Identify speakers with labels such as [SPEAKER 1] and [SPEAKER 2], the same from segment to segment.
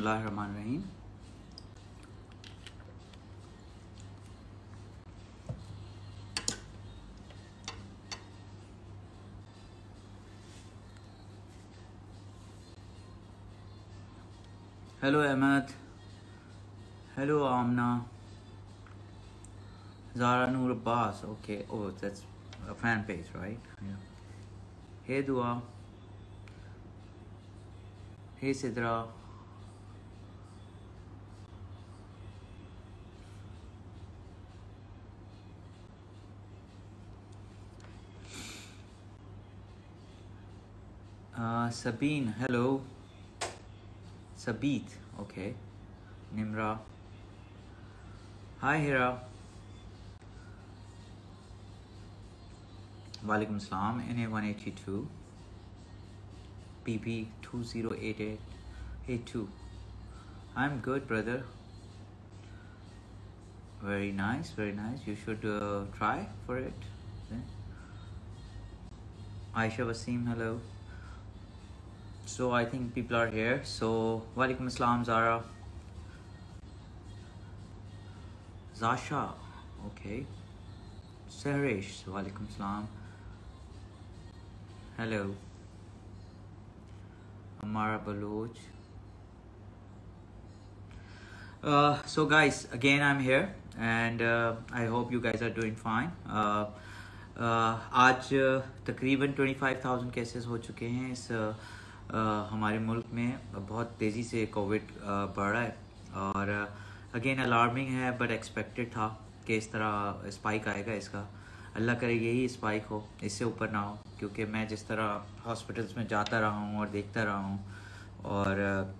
[SPEAKER 1] बिस्मिल्लाहिर्रहमानिर्रहीम। Hello Ahmad, hello Amna, Zara Noor Abbas. Okay, oh, that's a fan page, right? Yeah. Hey Dua. Hey Sidra. Sabine, hello. Sabit, okay. Nimra. Hi Hira. Walaikum Salam. NA182. PP 208882. I'm good, brother. Very nice, very nice. You should try for it. Aisha Wasim, hello. So I think people are here. So Walaikum Assalam, Zara. Zasha, okay. Sahresh, Walaikum Assalam. Hello. Amara Baloch. So guys, again I'm here and I hope you guys are doing fine. आज तकरीबन 25,000 cases हो चुके हैं इस हमारे मुल्क में। बहुत तेज़ी से कोविड बढ़ रहा है और अगेन अलार्मिंग है, बट एक्सपेक्टेड था कि इस तरह स्पाइक आएगा इसका। अल्लाह करे यही स्पाइक हो, इससे ऊपर ना हो, क्योंकि मैं जिस तरह हॉस्पिटल्स में जाता रहा हूँ और देखता रहा हूँ और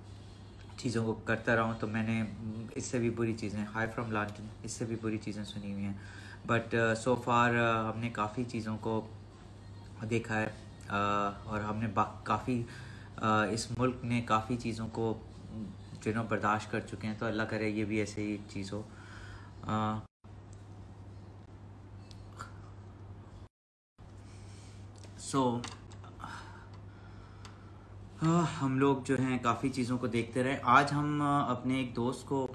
[SPEAKER 1] चीज़ों को करता रहा हूँ, तो मैंने इससे भी बुरी चीज़ें, हाई फ्रॉम लंदन, इससे भी बुरी चीज़ें सुनी हुई हैं। बट सो फार हमने काफ़ी चीज़ों को देखा है और हमने काफ़ी इस मुल्क ने काफ़ी चीज़ों को जिन्हों बर्दाश्त कर चुके हैं, तो अल्लाह करे ये भी ऐसे ही एक चीज़ हो। हम लोग जो हैं काफ़ी चीज़ों को देखते रहे। आज हम अपने एक दोस्त को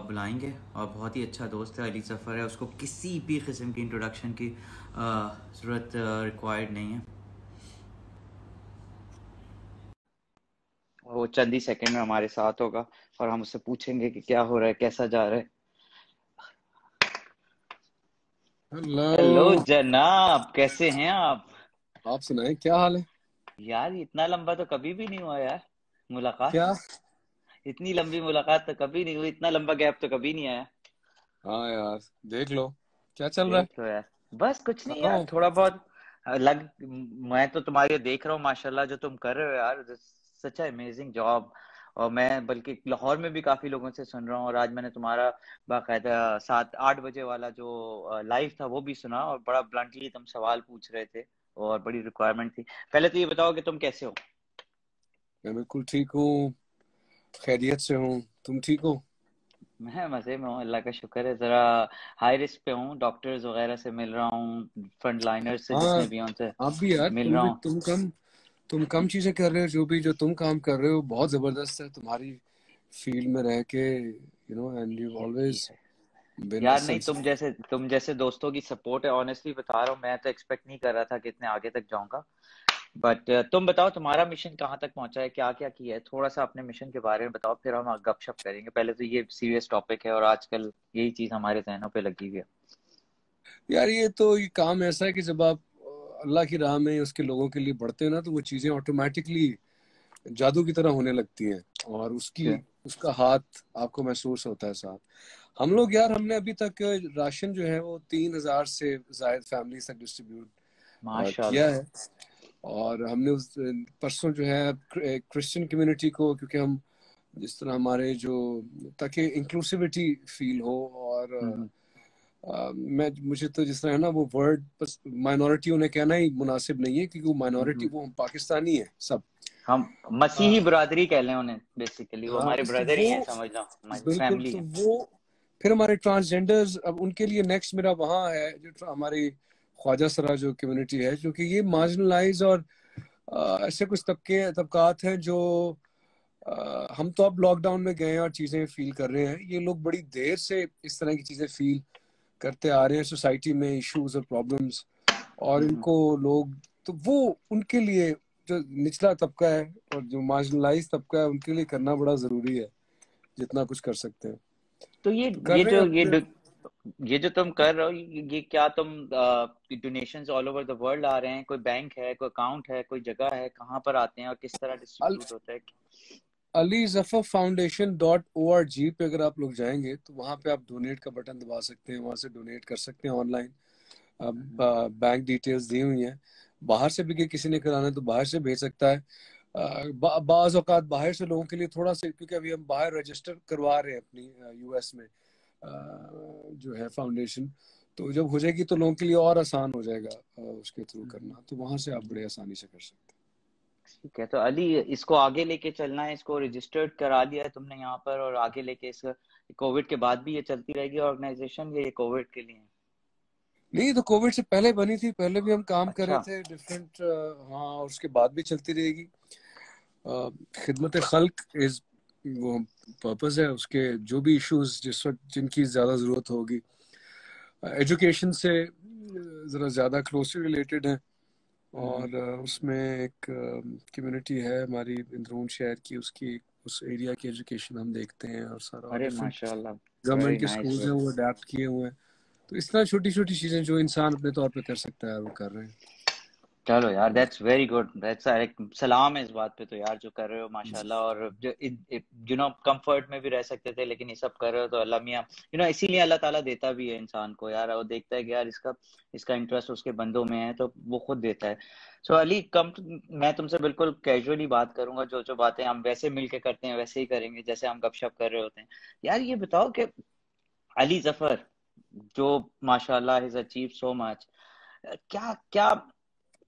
[SPEAKER 1] बुलाएंगे और बहुत ही अच्छा दोस्त है, अली सफ़र है। उसको किसी भी किस्म की इंट्रोडक्शन की ज़रूरत रिक्वायर्ड नहीं है। वो चंद ही सेकंड में हमारे साथ होगा और हम उससे पूछेंगे कि क्या हो रहा है, कैसा जा रहा है। हेलो जनाब, कैसे हैं आप?
[SPEAKER 2] आप सुनाएं, क्या हाल है
[SPEAKER 1] यार? इतना लंबा तो कभी भी नहीं हुआ यार मुलाकात।
[SPEAKER 2] क्या?
[SPEAKER 1] इतनी लंबी मुलाकात तो कभी नहीं हुई, इतना लंबा गैप तो कभी नहीं आया।
[SPEAKER 2] हाँ यार, देख लो क्या चल रहा है।
[SPEAKER 1] देख लो यार, बस कुछ नहीं
[SPEAKER 2] कहाँ
[SPEAKER 1] यार,
[SPEAKER 2] हो?
[SPEAKER 1] थोड़ा बहुत मैं तो तुम्हारी देख रहा हूँ माशाल्लाह, जो तुम कर रहे हो यार, सच अमेजिंग जॉब। और मैं बल्कि लाहौर में भी काफी लोगों से सुन रहा हूँ, और आज मैंने तुम्हारा बाकायदा 7-8 बजे वाला जो लाइव था वो भी सुना, और बड़ा ब्लंटली तुम सवाल पूछ रहे थे और बड़ी रिक्वायरमेंट थी। पहले तो ये बताओ कि तुम कैसे हो?
[SPEAKER 2] मैं बिल्कुल ठीक हूँ, खैरियत से हूँ। तुम ठीक हो?
[SPEAKER 1] मैं मजे में हूँ, अल्लाह का शुक्र है। जरा हाई रिस्क पे हूँ, डॉक्टर्स वगैरह से मिल रहा हूँ, फ्रंट लाइनर्स से
[SPEAKER 2] हाँ,
[SPEAKER 1] जितने भी हैं उनसे
[SPEAKER 2] आप भी यार,
[SPEAKER 1] मिल रहा हूँ।
[SPEAKER 2] तुम कम चीजें कर रहे हो। जो तुम काम कर रहे हो बहुत जबरदस्त है, तुम्हारी फील्ड में रह के, एंड यू ऑलवेज बिन
[SPEAKER 1] यार नहीं,
[SPEAKER 2] सच।
[SPEAKER 1] तुम जैसे दोस्तों की सपोर्ट है, ऑनेस्टली बता रहा हूँ, मैं तो एक्सपेक्ट नहीं कर रहा था कि इतने आगे तक जाऊंगा। बट तुम बताओ तुम्हारा मिशन कहाँ तक पहुंचा है, क्या क्या किया है, थोड़ा सा अपने मिशन के बारे में बताओ, फिर हम गपशप करेंगे। पहले तो ये सीरियस टॉपिक है और आजकल यही चीज हमारे जहनों पे लगी हुई है।
[SPEAKER 2] यार, ये काम ऐसा है कि जब आप अल्लाह की राह में उसके लोगों के लिए बढ़ते हो ना, तो वो चीजें ऑटोमेटिकली जादू की तरह होने लगती हैं और
[SPEAKER 1] अच्छा।
[SPEAKER 2] उसका हाथ आपको महसूस होता है साथ। हम लोग यार, हमने अभी तक राशन जो है वो 3,000 से ज्यादा फैमिली तक डिस्ट्रीब्यूट किया
[SPEAKER 1] माशाल्लाह।
[SPEAKER 2] है। और हमने उस परसों जो है क्रिश्चियन कम्युनिटी को, क्योंकि हम जिस तरह हमारे जो, ताकि इंक्लूसिविटी फील हो। और
[SPEAKER 1] हम्म।
[SPEAKER 2] मुझे तो जिस तरह है ना, वो वर्ड माइनॉरिटी उन्हें कहना ही मुनासिब नहीं है, क्योंकि वो माइनॉरिटी,
[SPEAKER 1] हम्म।
[SPEAKER 2] वो हम पाकिस्तानी है सब।
[SPEAKER 1] हम मसीही बिरादरी कह लें उन्हें, बेसिकली वो
[SPEAKER 2] हाँ,
[SPEAKER 1] हमारे
[SPEAKER 2] तो
[SPEAKER 1] ब्रदर ही हैं,
[SPEAKER 2] वो
[SPEAKER 1] समझ लो, हमारी
[SPEAKER 2] बिल्कुल,
[SPEAKER 1] फैमिली
[SPEAKER 2] तो
[SPEAKER 1] है।
[SPEAKER 2] वो फिर हमारे ट्रांसजेंडर्स, अब उनके लिए नेक्स्ट मेरा वहाँ है, जो हमारी ख्वाजा सरा जो कम्युनिटी है, क्योंकि ये मार्जिनलाइज और ऐसे कुछ तबकात हैं जो हम तो अब लॉकडाउन में गए हैं और चीजें फील कर रहे हैं, ये लोग बड़ी देर से इस तरह की चीजें फील करते आ रहे हैं सोसाइटी में, इश्यूज और प्रॉब्लम्स, और इनको लोग, तो वो उनके लिए जो निचला तबका है और जो मार्जिनलाइज तबका है उनके लिए करना बड़ा जरूरी है, जितना कुछ कर सकते हैं
[SPEAKER 3] तो
[SPEAKER 2] तो कर
[SPEAKER 3] ये
[SPEAKER 2] रहे हैं
[SPEAKER 3] जो
[SPEAKER 2] अपने।
[SPEAKER 3] ये जो तुम कर रहे हो, ये क्या तुम donations all over the world आ रहे हैं? कोई बैंक है, कोई अकाउंट है, कोई जगह है, कहाँ पर आते हैं और किस तरह डिस्ट्रीब्यूट होता है?
[SPEAKER 2] AliZafarFoundation.org पे अगर आप लोग जाएंगे तो वहाँ पे आप डोनेट का बटन दबा सकते हैं, वहाँ से डोनेट कर सकते हैं ऑनलाइन। बैंक डिटेल्स दी हुई हैं, बाहर से भी किसी ने कराना है तो बाहर से भेज सकता है। बाज़ औक़ात बाहर से लोगों के लिए थोड़ा सा, क्योंकि अभी हम बाहर रजिस्टर करवा रहे हैं अपनी US में जो है फाउंडेशन, तो जब हो जाएगी तो लोगों के लिए और आसान हो जाएगा उसके थ्रू करना, तो वहाँ से आप बड़े आसानी से कर सकते हैं।
[SPEAKER 3] ठीक है, तो अली इसको आगे लेके चलना है, इसको रजिस्टर्ड करा लिया है तुमने यहाँ पर, और आगे लेके इस कोविड के बाद भी ये चलती रहेगी ऑर्गेनाइजेशन, ये कोविड के लिए?
[SPEAKER 2] नहीं, तो कोविड से पहले बनी थी, पहले भी हम काम कर रहे
[SPEAKER 3] अच्छा।
[SPEAKER 2] थे डिफरेंट, हाँ, और उसके बाद भी चलती रहेगी। खिदमत खल्क इज वो पर्पस है उसके, जो भी इश्यूज जिस वक्त जिनकी ज्यादा जरूरत होगी, एजुकेशन से जरा ज्यादा क्लोजली रिलेटेड है, और उसमें एक कम्युनिटी है हमारी इंदरून शहर की, उसकी उस एरिया की एजुकेशन हम देखते हैं, और सारा और
[SPEAKER 3] अरे
[SPEAKER 2] डिफरेंट
[SPEAKER 3] माशाल्लाह, वेरी
[SPEAKER 2] गवर्नमेंट के
[SPEAKER 3] नाइस।
[SPEAKER 2] स्कूल्स हैं वो अडेप्ट किए हुए हैं, तो इस तरह छोटी छोटी चीजें जो इंसान अपने तौर पे कर सकता है वो कर रहे हैं।
[SPEAKER 3] चलो यार, दैट्स वेरी गुड, दैट्स सलाम है इस बात पे तो यार, जो कर रहे हो माशाल्लाह। और जो कंफर्ट में भी रह सकते थे, लेकिन ये सब कर रहे हो तो अल्लाह मियाँ इसीलिए अल्लाह ताला देता भी है इंसान को यार, वो देखता है कि यार इसका इंटरेस्ट उसके बंदों में है तो वो खुद देता है। सो अली, मैं तुमसे बिल्कुल कैजुअली बात करूंगा, जो जो बातें हम वैसे मिल के करते हैं वैसे ही करेंगे, जैसे हम गपशप कर रहे होते हैं। यार ये बताओ कि अली जफर, जो माशाल्लाह इज अचीव सो मच, क्या क्या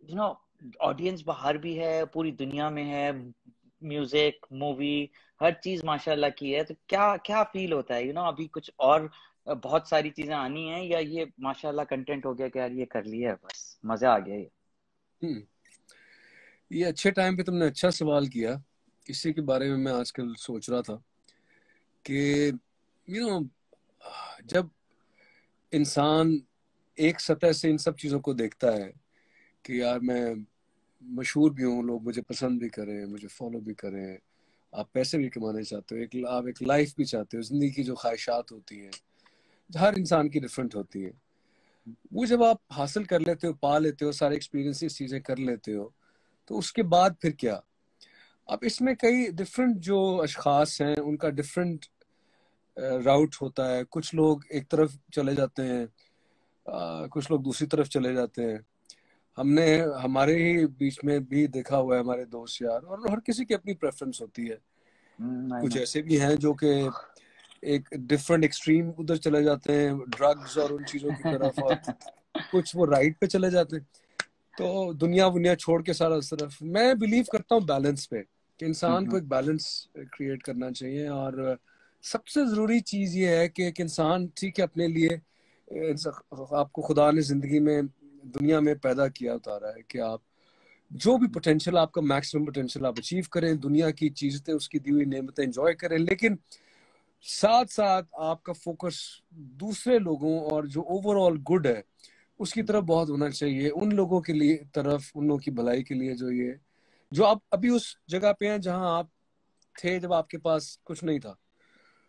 [SPEAKER 3] यू नो ऑडियंस बाहर भी है, पूरी दुनिया में है, म्यूजिक, मूवी, हर चीज माशाल्लाह की है, तो क्या क्या फील होता है अभी कुछ और बहुत सारी चीजें आनी है, या ये माशाल्लाह कंटेंट हो गया कि यार ये कर लिया बस मजा आ गया ये?
[SPEAKER 2] हम्म, ये अच्छे टाइम पे तुमने अच्छा सवाल किया। इसी के बारे में मैं आजकल सोच रहा था कि यू नो जब इंसान एक सतह से इन सब चीजों को देखता है कि यार मैं मशहूर भी हूँ, लोग मुझे पसंद भी करें, मुझे फॉलो भी करें, आप पैसे भी कमाना चाहते हो, आप एक लाइफ भी चाहते हो, जिंदगी की जो ख्वाहिशात होती हैं हर इंसान की डिफरेंट होती है, वो जब आप हासिल कर लेते हो, पा लेते हो, सारे एक्सपीरियंसेस चीजें कर लेते हो, तो उसके बाद फिर क्या? अब इसमें कई डिफरेंट जो अशखास हैं उनका डिफरेंट राउट होता है। कुछ लोग एक तरफ चले जाते हैं, कुछ लोग दूसरी तरफ चले जाते हैं। हमने हमारे ही बीच में भी देखा हुआ है, हमारे दोस्त यार, और हर किसी की अपनी प्रेफरेंस होती है।
[SPEAKER 3] आई
[SPEAKER 2] कुछ
[SPEAKER 3] नो।
[SPEAKER 2] ऐसे भी हैं जो कि एक डिफरेंट एक्सट्रीम उधर चले जाते हैं, ड्रग्स और उन चीजों की तरफ, और कुछ वो राइट पे चले जाते हैं। तो दुनिया छोड़ के सारा उस तरफ, मैं बिलीव करता हूँ बैलेंस पे, कि इंसान को एक बैलेंस क्रिएट करना चाहिए। और सबसे जरूरी चीज ये है कि एक इंसान, ठीक है, अपने लिए आपको खुदा ने जिंदगी में, दुनिया में पैदा किया, उतारा है कि आप जो भी पोटेंशियल, आपका मैक्सिमम पोटेंशियल आप अचीव करें, दुनिया की चीजें, उसकी दी हुई नेमतें एंजॉय करें, लेकिन साथ साथ आपका फोकस दूसरे लोगों और जो ओवरऑल गुड है उसकी तरफ बहुत होना चाहिए, उन लोगों के लिए तरफ, उन लोगों की भलाई के लिए, जो आप अभी उस जगह पे हैं जहां आप थे जब आपके पास कुछ नहीं था।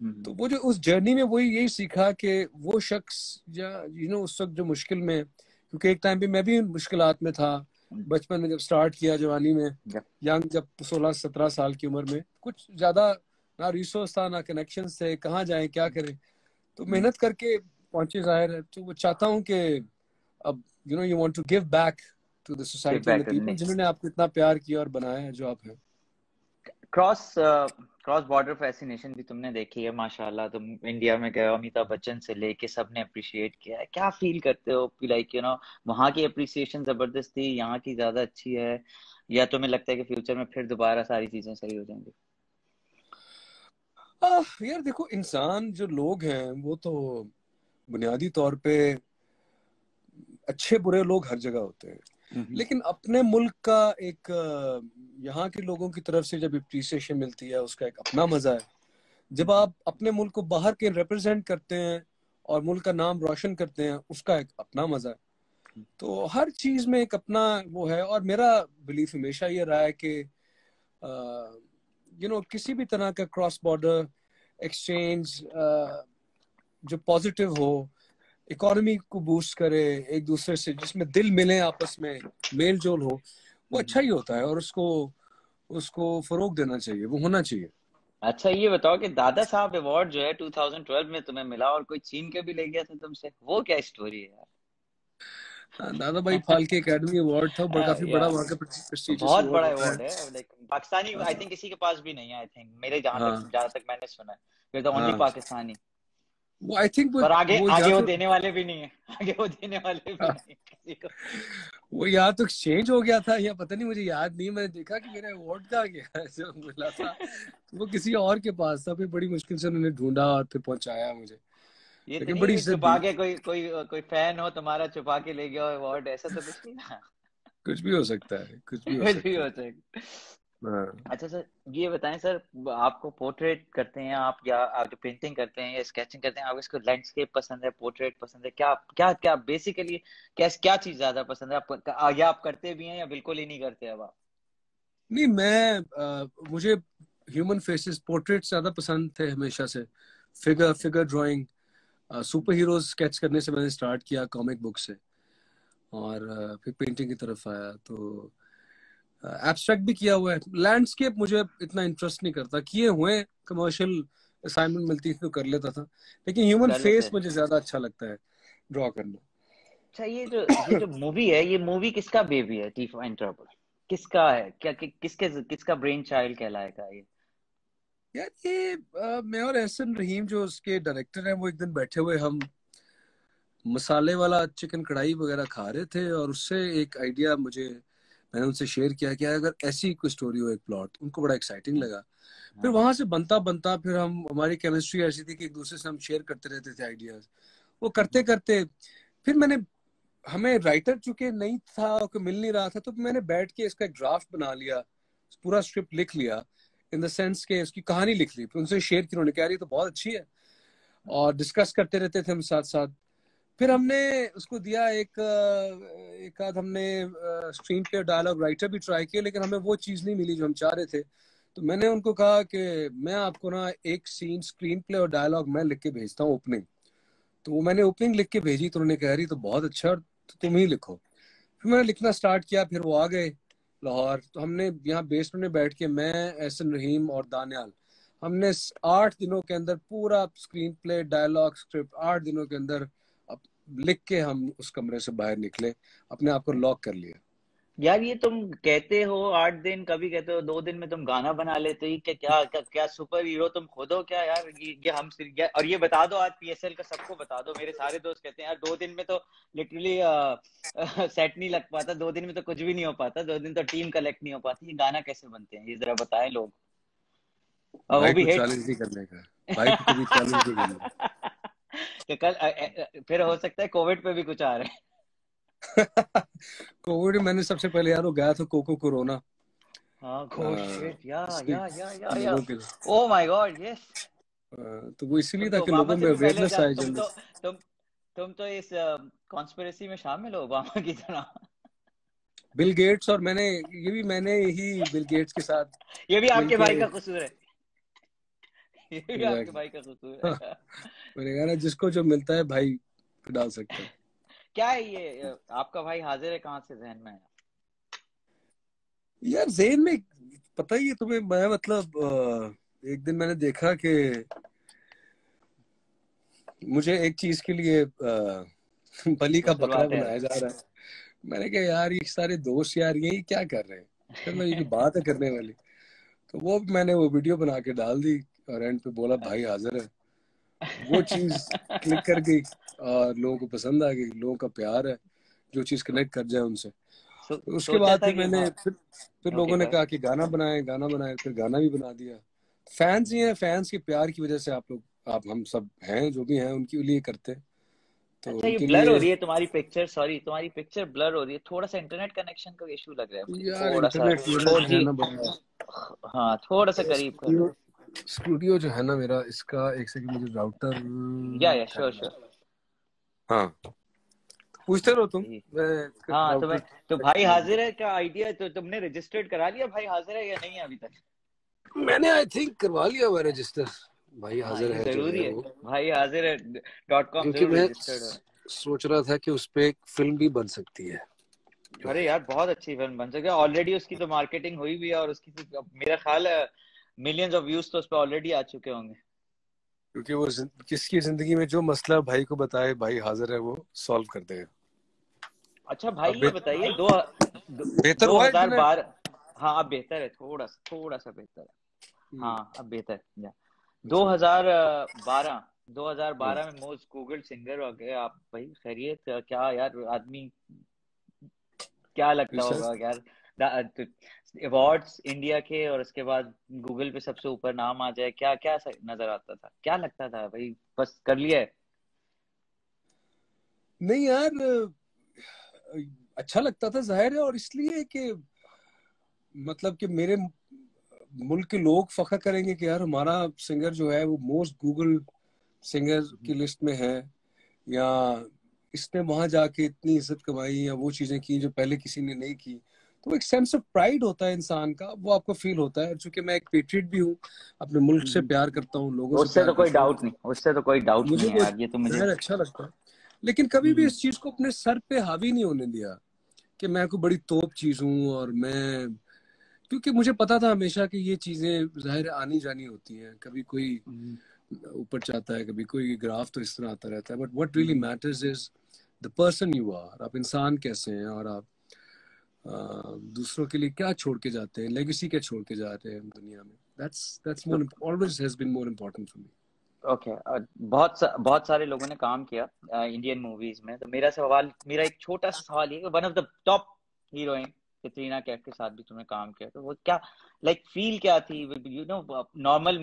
[SPEAKER 2] तो वो जो उस जर्नी में वही यही सीखा कि वो शख्स, या उस वक्त जो मुश्किल में, क्योंकि एक टाइम पे मैं भी मुश्किलात में था, बचपन में जब स्टार्ट किया, जवानी में, यंग, जब 16-17 साल की उम्र में, कुछ ज्यादा ना रिसोर्स था, ना कनेक्शन थे, कहाँ जाए क्या करें, तो मेहनत करके पहुंचे जाहिर है। तो वो चाहता हूँ कि अब you want to give back to the
[SPEAKER 3] give
[SPEAKER 2] society and the
[SPEAKER 3] back.
[SPEAKER 2] People जिन्होंने आपको इतना प्यार किया और बनाया है जो आप हैं।
[SPEAKER 3] क्रॉस क्रॉस बॉर्डर फैसिनेशन भी तुमने देखी है माशाल्लाह, तुम इंडिया में गए हो, अमिताभ बच्चन से लेके सबने अप्रिशिएट किया है, क्या फील करते हो कि लाइक वहाँ की अप्रिसिएशन जबरदस्त थी, यहाँ की ज्यादा अच्छी है, या तुम्हें लगता है कि फ्यूचर में फिर दोबारा सारी चीजें सही हो जाएंगी?
[SPEAKER 2] यार देखो, इंसान जो लोग हैं वो तो बुनियादी तौर पे अच्छे बुरे लोग हर जगह होते हैं, लेकिन अपने मुल्क का एक यहाँ के लोगों की तरफ से जब अप्रिसिएशन मिलती है उसका एक अपना मजा है। जब आप अपने मुल्क को बाहर के रिप्रेजेंट करते हैं और मुल्क का नाम रोशन करते हैं उसका एक अपना मजा है। तो हर चीज में एक अपना वो है। और मेरा बिलीफ हमेशा ये रहा है कि किसी भी तरह का क्रॉस बॉर्डर एक्सचेंज जो पॉजिटिव हो, इकोनॉमी को बूस्ट करे, एक दूसरे से जिसमें दिल मिले, आपस में मेल जोल हो, वो अच्छा ही होता है और उसको फरोग देना चाहिए, वो होना चाहिए।
[SPEAKER 3] अच्छा ये बताओ कि दादा साहब अवार्ड जो है 2012 में तुम्हें मिला और कोई छीन के भी ले गया था तुमसे, वो क्या स्टोरी है यार?
[SPEAKER 2] दादा भाई फाल्के एकेडमी अवार्ड था, काफी बड़ा वहाँ का प्रेस्टिजियस
[SPEAKER 3] बहुत
[SPEAKER 2] अवार्ड
[SPEAKER 3] बड़ा
[SPEAKER 2] होता
[SPEAKER 3] अवार्ड है, लाइक पाकिस्तानी आई थिंक किसी के पास भी नहीं है, आई थिंक मेरे जहाँ तक मैंने सुना है, वी द ओनली पाकिस्तानी।
[SPEAKER 2] वो आई थिंक
[SPEAKER 3] और आगे वो देने वाले भी नहीं है, आगे वो देने वाले भी नहीं किसी को।
[SPEAKER 2] वो या तो एक्सचेंज हो गया था या पता नहीं, मुझे याद नहीं। मैंने देखा कि मेरा अवार्ड कहाँ गया जो मिला था, वो किसी और के पास था। फिर बड़ी मुश्किल से उन्होंने ढूंढा और फिर पहुंचाया मुझे।
[SPEAKER 3] ये तो
[SPEAKER 2] लेकिन
[SPEAKER 3] नहीं
[SPEAKER 2] बड़ी
[SPEAKER 3] कि
[SPEAKER 2] इज्जत
[SPEAKER 3] छुपा
[SPEAKER 2] दी।
[SPEAKER 3] के कोई फैन हो तुम्हारा छुपा के ले गया अवार्ड, ऐसा तो कुछ नहीं ना।
[SPEAKER 2] कुछ भी हो सकता है, कुछ भी हो
[SPEAKER 3] कुछ भी
[SPEAKER 2] सकता
[SPEAKER 3] हो
[SPEAKER 2] है।
[SPEAKER 3] सकता।
[SPEAKER 2] हाँ।
[SPEAKER 3] अच्छा सर ये बताएं सर, आपको पोर्ट्रेट करते हैं आप, या आप जो पेंटिंग करते हैं या स्केचिंग करते हैं, आपको इसको लैंडस्केप पसंद है, पोर्ट्रेट पसंद है, क्या क्या क्या बेसिकली क्या चीज ज्यादा पसंद है आपको, या आप करते भी हैं या बिल्कुल ही नहीं करते अब आप?
[SPEAKER 2] नहीं, मुझे ह्यूमन फेसेस पोर्ट्रेट ज्यादा पसंद थे हमेशा से। Figure drawing, super heroes sketch करने से मैंने स्टार्ट किया कॉमिक बुक से, और फिर पेंटिंग की तरफ आया। तो एब्स्ट्रैक्ट भी किया हुआ है। लैंडस्केप मुझे इतना इंटरेस्ट नहीं करता, किए हुए कमर्शियल असाइनमेंट मिलती थी तो कर लेता था, लेकिन ह्यूमन
[SPEAKER 3] कर लेते
[SPEAKER 2] फेस
[SPEAKER 3] हैं।
[SPEAKER 2] मुझे ज्यादा अच्छा लगता है ड्रॉ करना।
[SPEAKER 3] अच्छा ये जो मूवी है, ये मूवी किसका बेबी है, टी फॉर ट्रबल? किसका है, किसका ब्रेन चाइल्ड कहलाएगा ये?
[SPEAKER 2] यार ये मैं और एहसन रहीम जो उसके डायरेक्टर हैं, वो एक दिन बैठे हुए हम मसाले वाला चिकन कढ़ाई वगैरह खा रहे थे, और उससे एक आइडिया मैंने उनसे शेयर किया कि अगर ऐसी कोई स्टोरी हो, एक प्लॉट, उनको बड़ा एक्साइटिंग लगा। फिर वहां से बनता बनता फिर हमारी केमिस्ट्री ऐसी थी कि एक दूसरे से हम शेयर करते रहते थे आइडियाज। वो करते करते फिर हमें राइटर चूंकि नहीं था, कोई मिल नहीं रहा था, तो मैंने बैठ के इसका एक ड्राफ्ट बना लिया, पूरा स्क्रिप्ट लिख लिया, इन द सेंस के उसकी कहानी लिख ली, फिर उनसे शेयर की, उन्होंने कहा ये तो बहुत अच्छी है, और डिस्कस करते रहते थे हम साथ साथ। फिर हमने उसको दिया एक आध हमने स्क्रीन प्ले डायलॉग राइटर भी ट्राई किया, लेकिन हमें वो चीज़ नहीं मिली जो हम चाह रहे थे। तो मैंने उनको कहा कि मैं आपको ना एक सीन स्क्रीन प्ले और डायलॉग मैं लिख के भेजता हूँ, ओपनिंग। तो वो मैंने ओपनिंग लिख के भेजी, तो उन्होंने कहा रही तो बहुत अच्छा, तो तुम ही लिखो। फिर मैंने लिखना स्टार्ट किया, फिर वो आ गए लाहौर। तो हमने यहाँ बेसमेंट में बैठ के, मैं, एहसन रहीम और दानियाल, हमने 8 दिनों के अंदर पूरा स्क्रीन प्ले डायलॉग स्क्रिप्ट 8 दिनों के अंदर लिख के हम उस कमरे से बाहर निकले, अपने आप को लॉक कर लिया।
[SPEAKER 3] यार ये तुम कहते हो 8 दिन, कभी कहते हो 2 दिन में तुम गाना बना लेते हो, क्या क्या क्या, क्या सुपर हीरो तुम खुद हो क्या यार? ये और ये बता दो आज पीएसएल का सबको बता दो, मेरे सारे दोस्त कहते हैं यार 2 दिन में तो लिटरली सेट नहीं लग पाता, 2 दिन में तो कुछ भी नहीं हो पाता, 2 दिन तो टीम कलेक्ट नहीं हो पाती, ये गाना कैसे बनते हैं ये जरा बताएं लोग, और वो
[SPEAKER 2] भाई
[SPEAKER 3] भी
[SPEAKER 2] को
[SPEAKER 3] हिट।
[SPEAKER 2] चैलेंज नहीं करने का, भाई को कभी चैलेंज नहीं करने
[SPEAKER 3] तो कल फिर हो सकता है कोविड पे भी कुछ आ रहा है।
[SPEAKER 2] का। कोविड मैंने सबसे पहले यार वो गाया था कोको कोरोना,
[SPEAKER 3] हाँ गॉड शिट, या
[SPEAKER 2] लोगों के
[SPEAKER 3] ओ माय गॉड यस।
[SPEAKER 2] तो वो इसीलिए
[SPEAKER 3] तुम
[SPEAKER 2] था
[SPEAKER 3] तो
[SPEAKER 2] कि
[SPEAKER 3] ओबामा
[SPEAKER 2] लोगों
[SPEAKER 3] से
[SPEAKER 2] में
[SPEAKER 3] भी पहले
[SPEAKER 2] अवेयरनेस आए जल्दी।
[SPEAKER 3] तुम तो इस कॉन्स्पिरेसी में शामिल हो ओबामा की तरह।
[SPEAKER 2] बिल गेट्स और मैंने ही बिल गेट्स के साथ
[SPEAKER 3] ये भी आपके
[SPEAKER 2] मिलके
[SPEAKER 3] भाई का कसूर है, ये भी आपके
[SPEAKER 2] exactly,
[SPEAKER 3] भाई का कसूर
[SPEAKER 2] हाँ,
[SPEAKER 3] है।
[SPEAKER 2] मैंने कहा ना जिसको जो मिलता है भाई डाल सकता है।
[SPEAKER 3] क्या है ये आपका भाई हाजिर है कहाँ से जहन में है?
[SPEAKER 2] यार जेन में पता ही है तुम्हें, मैं मतलब एक दिन मैंने देखा कि मुझे एक चीज के लिए बलि
[SPEAKER 3] वो
[SPEAKER 2] का बकरा
[SPEAKER 3] शुरुआत है।
[SPEAKER 2] बनाया जा रहा है। मैंने कहा यार ये सारे दोस्त यार यही क्या कर रहे हैं, मतलब ये बात है करने वाली। तो मैंने वो वीडियो बना के डाल दी, और एंड पे बोला भाई हाजिर है। वो चीज क्लिक कर गई और लोगों को पसंद आ गई, लोगों का प्यार है, जो चीज कनेक्ट कर जाए उनसे। तो उसके
[SPEAKER 3] सोचा
[SPEAKER 2] बाद
[SPEAKER 3] था
[SPEAKER 2] फिर
[SPEAKER 3] कि हाँ।
[SPEAKER 2] फिर
[SPEAKER 3] ओके
[SPEAKER 2] लोगों ने
[SPEAKER 3] गो।
[SPEAKER 2] कहा कि गाना बनाए, फिर गाना भी बना दिया। फैंस ही हैं, फैंस के प्यार की वजह से आप हम सब हैं जो भी हैं, उनके लिए करते हैं। तो
[SPEAKER 3] अच्छा, ये
[SPEAKER 2] उनके
[SPEAKER 3] ब्लर हो
[SPEAKER 2] लिए
[SPEAKER 3] रही है तुम्हारी पिक्चर, सॉरी तुम्हारी पिक्चर ब्लर हो रही है, थोड़ा सा इंटरनेट कनेक्शन का इशू लग रहा है मुझे,
[SPEAKER 2] यार
[SPEAKER 3] थोड़ा सा
[SPEAKER 2] इंटरनेट है
[SPEAKER 3] 4G।
[SPEAKER 2] ना बड़ा।
[SPEAKER 3] हाँ थोड़ा सा करीब करो।
[SPEAKER 2] स्टूडियो स्टूडियो जो है ना मेरा, इसका एक सेकंड, मुझे राउटर
[SPEAKER 3] या श्योर श्योर।
[SPEAKER 2] हाँ, पूछते रहो तुम,
[SPEAKER 3] ठीक।
[SPEAKER 2] मैं
[SPEAKER 3] हाँ तो
[SPEAKER 2] राउटर
[SPEAKER 3] मैं, तो भाई हाजिर है का आइडिया, तो तुमने रजिस्टर्ड करा लिया भाई हाजिर है या नहीं है अभी तक?
[SPEAKER 2] मैंने आई थिंक करवा लिया हुआ रजिस्टर। भाई
[SPEAKER 3] हाँ
[SPEAKER 2] हाजिर
[SPEAKER 3] ये
[SPEAKER 2] है जो
[SPEAKER 3] जरूरी
[SPEAKER 2] है
[SPEAKER 3] है,
[SPEAKER 2] वो,
[SPEAKER 3] भाई हाजिर है .com
[SPEAKER 2] क्योंकि
[SPEAKER 3] जरूर
[SPEAKER 2] मैं
[SPEAKER 3] रजिस्टर्ड हो।
[SPEAKER 2] सोच रहा था कि उस पे एक फिल्म भी बन सकती है जो
[SPEAKER 3] अरे
[SPEAKER 2] है,
[SPEAKER 3] यार बहुत अच्छी फिल्म बन सके, ऑलरेडी उसकी तो मार्केटिंग हुई भी है, और उसकी तो मेरा ख्याल है मिलियंस ऑफ व्यूज तो उस पर ऑलरेडी आ चुके होंगे।
[SPEAKER 2] क्योंकि वो किसकी जिंदगी में जो मसला भाई को बताए, भाई हाजिर है वो सॉल्व कर देगा।
[SPEAKER 3] अच्छा भाई
[SPEAKER 2] अब
[SPEAKER 3] ये बताइए,
[SPEAKER 2] बेहतर
[SPEAKER 3] दो
[SPEAKER 2] हुआ
[SPEAKER 3] हजार
[SPEAKER 2] इंटरनेट।
[SPEAKER 3] बारह हाँ अब बेहतर है, थोड़ा सा बेहतर है।
[SPEAKER 2] हम्म,
[SPEAKER 3] हाँ अब बेहतर है।
[SPEAKER 2] अच्छा।
[SPEAKER 3] 2012
[SPEAKER 2] हाँ,
[SPEAKER 3] 2012 में मोस्ट गूगल सिंगर हो गए आप भाई, खैरियत क्या यार आदमी, क्या लगता
[SPEAKER 2] रिसर्च।
[SPEAKER 3] होगा यार अवार्ड्स इंडिया के, और उसके बाद गूगल पे सबसे ऊपर नाम आ जाए, क्या क्या नजर आता था, क्या लगता था भाई बस कर लिया है?
[SPEAKER 2] नहीं यार, अच्छा लगता था जाहिर है, और इसलिए कि मतलब कि मेरे मुल्क के लोग फख्र करेंगे कि यार हमारा सिंगर जो है वो मोस्ट गूगल सिंगर की लिस्ट में है, या इसने वहां जाके इतनी इज्जत कमाई या वो चीजें की जो पहले किसी ने नहीं की। तो एक सेंस ऑफ प्राइड होता है इंसान का, वो आपको फील होता है। चूंकि मैं एक पेट्रियट भी हूँ, अपने मुल्क से प्यार करता हूँ, लोगों से
[SPEAKER 3] उससे
[SPEAKER 2] प्यार
[SPEAKER 3] तो कोई
[SPEAKER 2] करता हूँ,
[SPEAKER 3] डाउट नहीं, उससे तो कोई डाउट नहीं
[SPEAKER 2] मुझे
[SPEAKER 3] है
[SPEAKER 2] तो
[SPEAKER 3] यार, ये तो मुझे।
[SPEAKER 2] जाहिर अच्छा लगता है। लेकिन कभी भी इस चीज को अपने सर पे हावी नहीं होने दिया कि मैं कोई बड़ी तोप चीज हूँ, और मैं, क्योंकि मुझे पता था हमेशा कि ये चीजें जाहिर आनी जानी होती हैं, कभी कोई ऊपर जाता है, कभी कोई ग्राफ तो इस तरह आता रहता है, but what really matters is the person you are. आप इंसान कैसे हैं, और आप दूसरों के लिए क्या छोड़ के जाते हैं, लेगेसी क्या छोड़ के जा रहे हैं दुनिया में। That's more, always has been more important for me.
[SPEAKER 3] Okay बहुत सारे लोगों ने काम किया इंडियन मूवीज में, तो मेरा एक छोटा सा सवाल ये, one of the top heroine Katrina Kaif के साथ भी तुमने काम किया, तो वो क्या लाइक फील क्या थी, यू नो नॉर्मल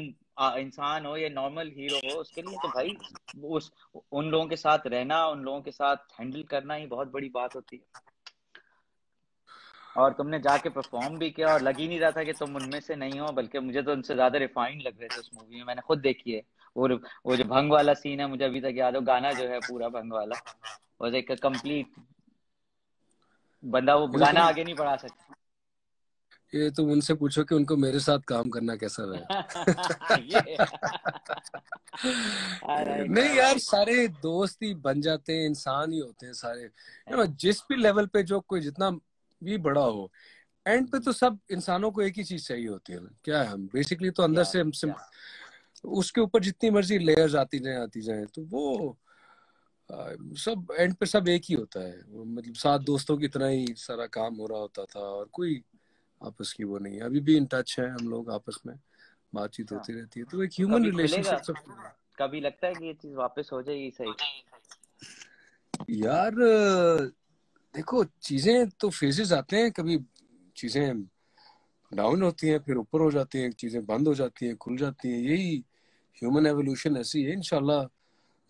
[SPEAKER 3] इंसान हो या नॉर्मल हीरो हो, उसके लिए तो भाई उस उन लोगों के साथ रहना, उन लोगों के साथ हैंडल करना ही बहुत बड़ी बात होती है, और तुमने जाके परफॉर्म भी किया, और लग ही नहीं रहा था कि तुम उनमें से नहीं हो, बल्कि मुझे तो उनसे ज्यादा रिफाइंड लग रहे थे उस मूवी में, मैंने खुद देखी है। वो जो भंग वाला सीन है मुझे अभी तक याद है, गाना जो है पूरा भंग वाला, वो एक कंप्लीट, बंदा वो
[SPEAKER 2] ये तो
[SPEAKER 3] गाना
[SPEAKER 2] तुम
[SPEAKER 3] आगे नहीं बढ़ा सकता।
[SPEAKER 2] ये तुम उनसे पूछो कि उनको मेरे साथ काम करना कैसा रहा।
[SPEAKER 3] ये ऑलराइट
[SPEAKER 2] नहीं यार,
[SPEAKER 3] ऑलराइट।
[SPEAKER 2] सारे दोस्त ही बन जाते हैं, इंसान ही होते हैं सारे, जिस भी लेवल पे जो कोई जितना भी बड़ा हो, एंड पे तो सब इंसानों को एक ही चीज चाहिए होती है ना, क्या है, हम बेसिकली तो अंदर
[SPEAKER 3] क्या
[SPEAKER 2] से
[SPEAKER 3] क्या
[SPEAKER 2] उसके ऊपर जितनी मर्जी लेयर्स आती जाए तो वो सब एंड पे सब एक ही होता है। मतलब सात दोस्तों की तरह ही सारा काम हो रहा होता था, और कोई आपस की वो नहीं है। अभी भी इन टच है हम लोग, आपस में बातचीत
[SPEAKER 3] क्या
[SPEAKER 2] होती रहती है, तो एक
[SPEAKER 3] तो
[SPEAKER 2] ह्यूमन
[SPEAKER 3] कभी खुलेगा,
[SPEAKER 2] रिलेशनशिप सब।
[SPEAKER 3] कभी लगता है कि ये चीज वापस हो जाएगी सही?
[SPEAKER 2] यार देखो, चीजें तो फेजेस आते हैं, कभी चीजें डाउन होती हैं, फिर ऊपर हो जाती हैं, चीजें बंद हो जाती हैं, खुल जाती हैं, यही ह्यूमन एवोल्यूशन ऐसी है इंशाल्लाह,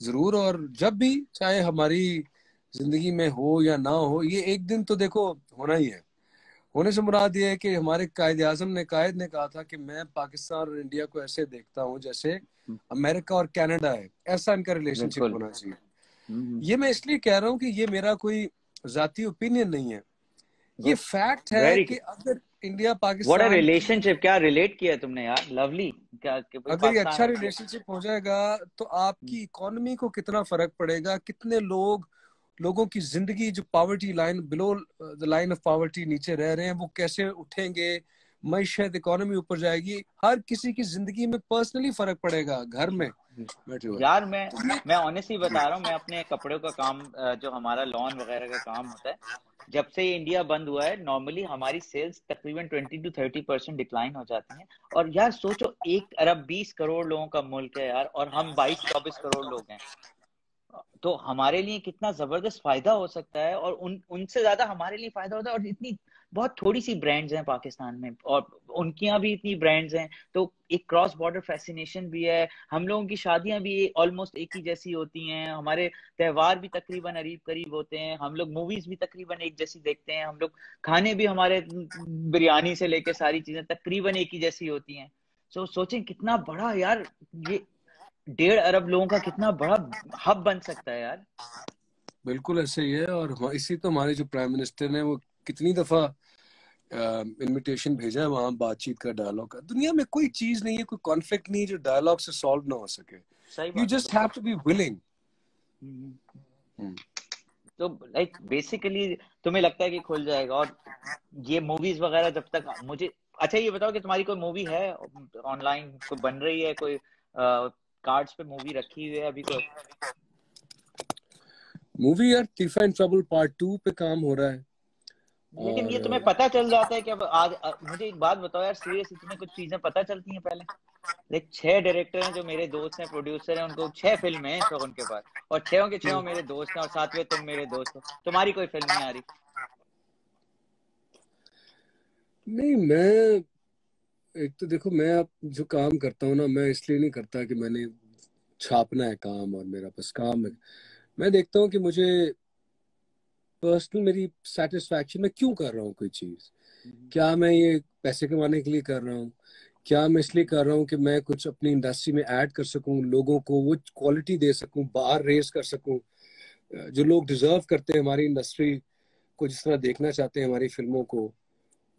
[SPEAKER 2] जरूर। और जब भी चाहे हमारी जिंदगी में हो या ना हो, ये एक दिन तो देखो होना ही है। होने से मुराद ये है कि हमारे कायद ने कहा था कि मैं पाकिस्तान और इंडिया को ऐसे देखता हूँ जैसे अमेरिका और कनाडा है, ऐसा इनका रिलेशनशिप
[SPEAKER 3] बिल्कुल।
[SPEAKER 2] होना चाहिए।
[SPEAKER 3] हम्म।
[SPEAKER 2] ये मैं इसलिए कह रहा हूँ कि ये मेरा कोई जाती ओपिनियन नहीं है, ये
[SPEAKER 3] गुड।
[SPEAKER 2] फैक्ट है
[SPEAKER 3] वेरी
[SPEAKER 2] कि
[SPEAKER 3] गुड।
[SPEAKER 2] अगर इंडिया
[SPEAKER 3] व्हाट अ
[SPEAKER 2] पाकिस्तान की,
[SPEAKER 3] रिलेशनशिप, क्या रिलेट किया तुमने यार, लवली। क्या कि भाई
[SPEAKER 2] अगर ये अच्छा
[SPEAKER 3] पाकिस्तान।
[SPEAKER 2] रिलेशनशिप हो जाएगा तो आपकी इकोनॉमी को कितना फर्क पड़ेगा, कितने लोगों की जिंदगी जो poverty line, below the line of poverty नीचे रह रहे हैं, वो कैसे उठेंगे, मैशत इकोनॉमी ऊपर जाएगी, हर किसी की जिंदगी में पर्सनली फर्क पड़ेगा घर में बैठे हुए।
[SPEAKER 3] यार मैं ऑनेस्टली बता रहा हूँ, मैं अपने कपड़ों का काम जो हमारा लॉन वगैरह का काम होता है, जब से ये इंडिया बंद हुआ है नॉर्मली हमारी सेल्स तकरीबन 20 to 30% डिक्लाइन हो जाती हैं। और यार सोचो 1 अरब 20 करोड़ लोगों का मुल्क है यार, और हम 22-24 करोड़ लोग हैं। तो हमारे लिए कितना जबरदस्त फायदा हो सकता है, और उनसे ज्यादा हमारे लिए फायदा होता है। और इतनी बहुत थोड़ी सी ब्रांड्स हैं पाकिस्तान में, और उनकी यहाँ भी इतनी ब्रांड्स हैं, तो एक क्रॉस बॉर्डर फैसिनेशन भी है। हम लोगों की शादियां भी ऑलमोस्ट एक ही जैसी होती हैं, हमारे त्योहार भी तकरीबन करीब करीब होते हैं, हम लोग मूवीज भी तकरीबन एक जैसी देखते हैं, हम लोग खाने भी हमारे बिरयानी से लेके सारी चीजें तकरीबन एक ही जैसी होती हैं। तो सोचें कितना बड़ा यार ये 1.5 अरब लोगों का कितना बड़ा हब बन सकता है यार।
[SPEAKER 2] बिल्कुल ऐसे ही है। और इसी तो हमारे जो प्राइम मिनिस्टर ने वो कितनी दफा इनविटेशन भेजा है वहां बातचीत का, डायलॉग का। दुनिया में कोई चीज नहीं है, कोई कॉन्फ्लिक्ट नहीं है जो डायलॉग से सॉल्व ना हो सके।
[SPEAKER 3] सही
[SPEAKER 2] यू
[SPEAKER 3] बात है।
[SPEAKER 2] Just have to be willing.
[SPEAKER 3] तो लाइक बेसिकली तुम्हें लगता है कि खुल जाएगा? और ये मूवीज वगैरह जब तक मुझे, अच्छा ये बताओ कि तुम्हारी कोई मूवी है ऑनलाइन, कोई बन रही है, कोई कार्ड्स पे मूवी रखी हुई है अभी कोई?
[SPEAKER 2] मूवी यार तीफा इन ट्रबल पार्ट 2 पे काम हो रहा है।
[SPEAKER 3] लेकिन ये तुम्हें
[SPEAKER 2] और
[SPEAKER 3] पता चल जाता है कि अब आज मुझे एक बात बताओ यार, सीरियसली तुम्हें कुछ चीजें पता चलती हैं पहले? लाइक 6 डायरेक्टर हैं जो मेरे दोस्त हैं, प्रोड्यूसर हैं, उनको 6 फिल्में हैं सब उनके पास, और 6 के 6 मेरे दोस्त हैं, और 7वें तुम मेरे दोस्त हो। तुम्हारी कोई फिल्म नहीं आ रही?
[SPEAKER 2] नहीं, मैं एक तो देखो, मैं अब जो काम करता हूँ ना, मैं इसलिए नहीं करता कि मैंने छापना है काम और मेरा बस काम है। मैं देखता हूँ कि मुझे पर्सनल मेरी सेटिस्फैक्शन, मैं क्यों कर रहा हूँ कोई चीज। क्या मैं ये पैसे कमाने के लिए कर रहा हूँ? क्या मैं इसलिए कर रहा हूँ कि मैं कुछ अपनी इंडस्ट्री में ऐड कर सकूँ, लोगों को वो क्वालिटी दे सकूँ, बाहर रेस कर सकूँ, जो लोग डिजर्व करते हैं हमारी इंडस्ट्री को, जिस तरह देखना चाहते हैं हमारी फिल्मों को,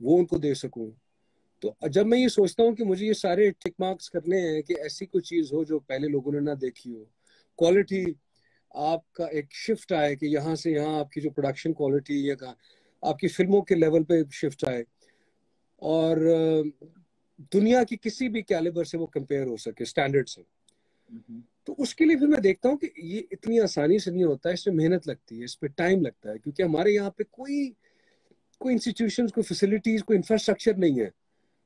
[SPEAKER 2] वो उनको दे सकूँ। तो जब मैं ये सोचता हूँ कि मुझे ये सारे टिक मार्क्स करने हैं कि ऐसी कोई चीज हो जो पहले लोगों ने ना देखी हो, क्वालिटी आपका एक शिफ्ट आए कि यहाँ से यहाँ आपकी जो प्रोडक्शन क्वालिटी या आपकी फिल्मों के लेवल पे शिफ्ट आए, और दुनिया की किसी भी कैलिबर से वो कंपेयर हो सके स्टैंडर्ड से। तो उसके लिए फिर मैं देखता हूँ कि ये इतनी आसानी से नहीं होता है, इसमें मेहनत लगती है, इस पे टाइम लगता है, क्योंकि हमारे यहाँ पे कोई कोई इंस्टीट्यूशंस, कोई फैसिलिटीज, कोई इंफ्रास्ट्रक्चर नहीं है।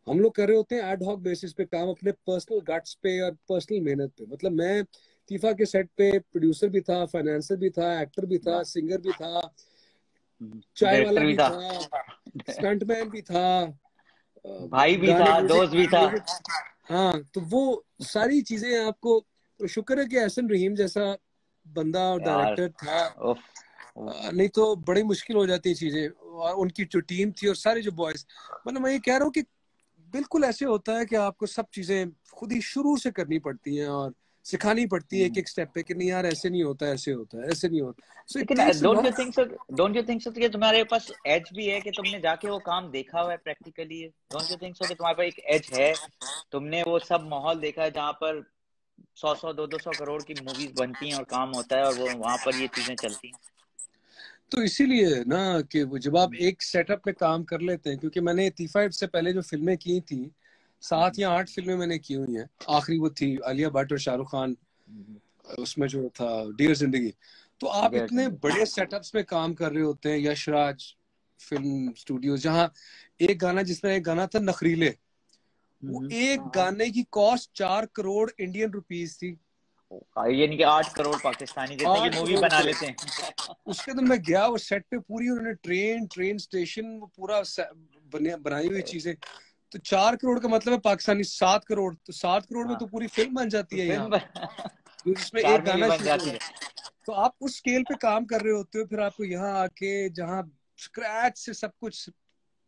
[SPEAKER 2] हम लोग कर रहे होते हैं एड हॉक बेसिस पे काम, अपने पर्सनल गट्स पे और पर्सनल मेहनत पे। मतलब मैं तीफा के सेट पे प्रोड्यूसर भी था, फाइनेंसर भी था, एक्टर भी था, सिंगर भी था, चाय वाला
[SPEAKER 3] डायरेक्टर भी
[SPEAKER 2] भी
[SPEAKER 3] था,
[SPEAKER 2] था, स्टंटमैन भी था,
[SPEAKER 3] भाई भी
[SPEAKER 2] गाने
[SPEAKER 3] था,
[SPEAKER 2] म्यूजिक
[SPEAKER 3] दोस्त भी था।
[SPEAKER 2] म्यूजिक। हाँ, तो वो सारी चीजें आपको, तो शुक्र है कि एहसन रहीम जैसा बंदा और
[SPEAKER 3] यार
[SPEAKER 2] डायरेक्टर था।
[SPEAKER 3] उफ, उफ।
[SPEAKER 2] नहीं तो बड़ी मुश्किल हो जाती है चीजें। और उनकी जो टीम थी और सारे जो बॉयज, मतलब मैं ये कह रहा हूँ कि बिल्कुल ऐसे होता है कि आपको सब चीजें खुद ही शुरू से करनी पड़ती हैं और सिखानी पड़ती है एक एक स्टेप पे कि नहीं यार ऐसे नहीं होता, ऐसे होता है, ऐसे नहीं होता। सो इट
[SPEAKER 3] लेकिन
[SPEAKER 2] takes a
[SPEAKER 3] don't you
[SPEAKER 2] lot.
[SPEAKER 3] Think so, don't you think so कि तुम्हारे पास एज भी है, कि तुमने जाके वो काम देखा हुआ है practically? Don't you think so कि तुम्हारे पास एक एज है? तुमने वो सब माहौल देखा है जहाँ पर 100 200 करोड़ की मूवीज बनती हैं और काम होता है, और वो वहां पर ये चीजें चलती हैं।
[SPEAKER 2] तो इसीलिए ना कि वो जब आप एक सेटअप में काम कर लेते हैं, क्योंकि मैंने तीफा से पहले जो फिल्में की थी, 7 या 8 फिल्में मैंने की हुई हैं। आखिरी वो थी आलिया भट्ट और शाहरुख खान, उसमें जो था डियर जिंदगी। तो आप
[SPEAKER 3] Dear
[SPEAKER 2] इतने
[SPEAKER 3] Zindagi।
[SPEAKER 2] बड़े सेटअप्स में काम कर रहे होते हैं, यशराज फिल्म स्टूडियो, जहाँ एक गाना, जिसमें एक गाना था नखरीले, वो एक गाने की कॉस्ट 4 करोड़ इंडियन रुपीस थी।
[SPEAKER 3] यानी कि 8 करोड़ पाकिस्तानी, जितने की
[SPEAKER 2] 8
[SPEAKER 3] मूवी
[SPEAKER 2] करोड़
[SPEAKER 3] बना
[SPEAKER 2] रुपए।
[SPEAKER 3] लेते हैं।
[SPEAKER 2] उसके दिन मैं गया वो सेट पे, पूरी उन्होंने ट्रेन स्टेशन, वो पूरा बनाई हुई चीजें। तो 4 करोड़ का मतलब है पाकिस्तानी 7 करोड़, तो 7 करोड़ में
[SPEAKER 3] हाँ,
[SPEAKER 2] तो पूरी फिल्म बन जाती है यहाँ,
[SPEAKER 3] फिल्म
[SPEAKER 2] जिसमें एक
[SPEAKER 3] 4 में भी
[SPEAKER 2] गाना
[SPEAKER 3] बन
[SPEAKER 2] शूट हो
[SPEAKER 3] जाती
[SPEAKER 2] रहा
[SPEAKER 3] है।
[SPEAKER 2] है। तो आप उस स्केल पे काम कर रहे होते हो, फिर आपको यहाँ आके जहाँ स्क्रैच से सब कुछ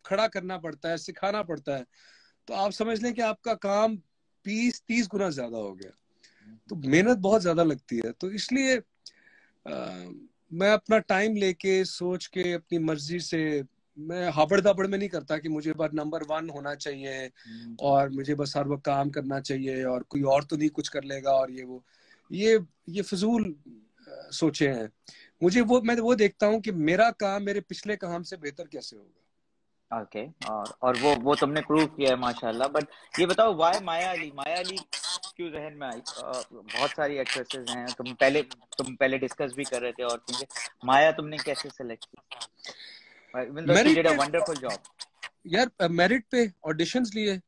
[SPEAKER 2] खड़ा करना पड़ता है, सिखाना पड़ता है, तो आप समझ लें कि आपका काम 20-30 गुना ज्यादा हो गया। तो मेहनत बहुत ज्यादा लगती है। तो इसलिए मैं अपना टाइम लेके सोच के अपनी मर्जी से, मैं हाबड़ दाबड़ में नहीं करता कि मुझे बस नंबर 1 होना चाहिए और मुझे बस हर वक्त काम करना चाहिए और कोई और तो नहीं कुछ कर लेगा, और ये फजूल सोचे हैं। मुझे मैं वो देखता हूँ कि मेरा काम मेरे पिछले काम से बेहतर कैसे होगा।
[SPEAKER 3] ओके, और वो तुमने प्रूव किया है माशाल्लाह। बट ये बताओ, वाई माया अली? माया अली क्यों जहन में आई? बहुत सारी एक्ट्रेसेस हैं, तुम पहले डिस्कस भी कर रहे थे और चीजें, माया तुमने कैसे सेलेक्ट की? Even though she
[SPEAKER 2] merit
[SPEAKER 3] did a
[SPEAKER 2] पे
[SPEAKER 3] वंडरफुल जॉब।
[SPEAKER 2] यार, मेरिट पे ऑडिशंस लिए,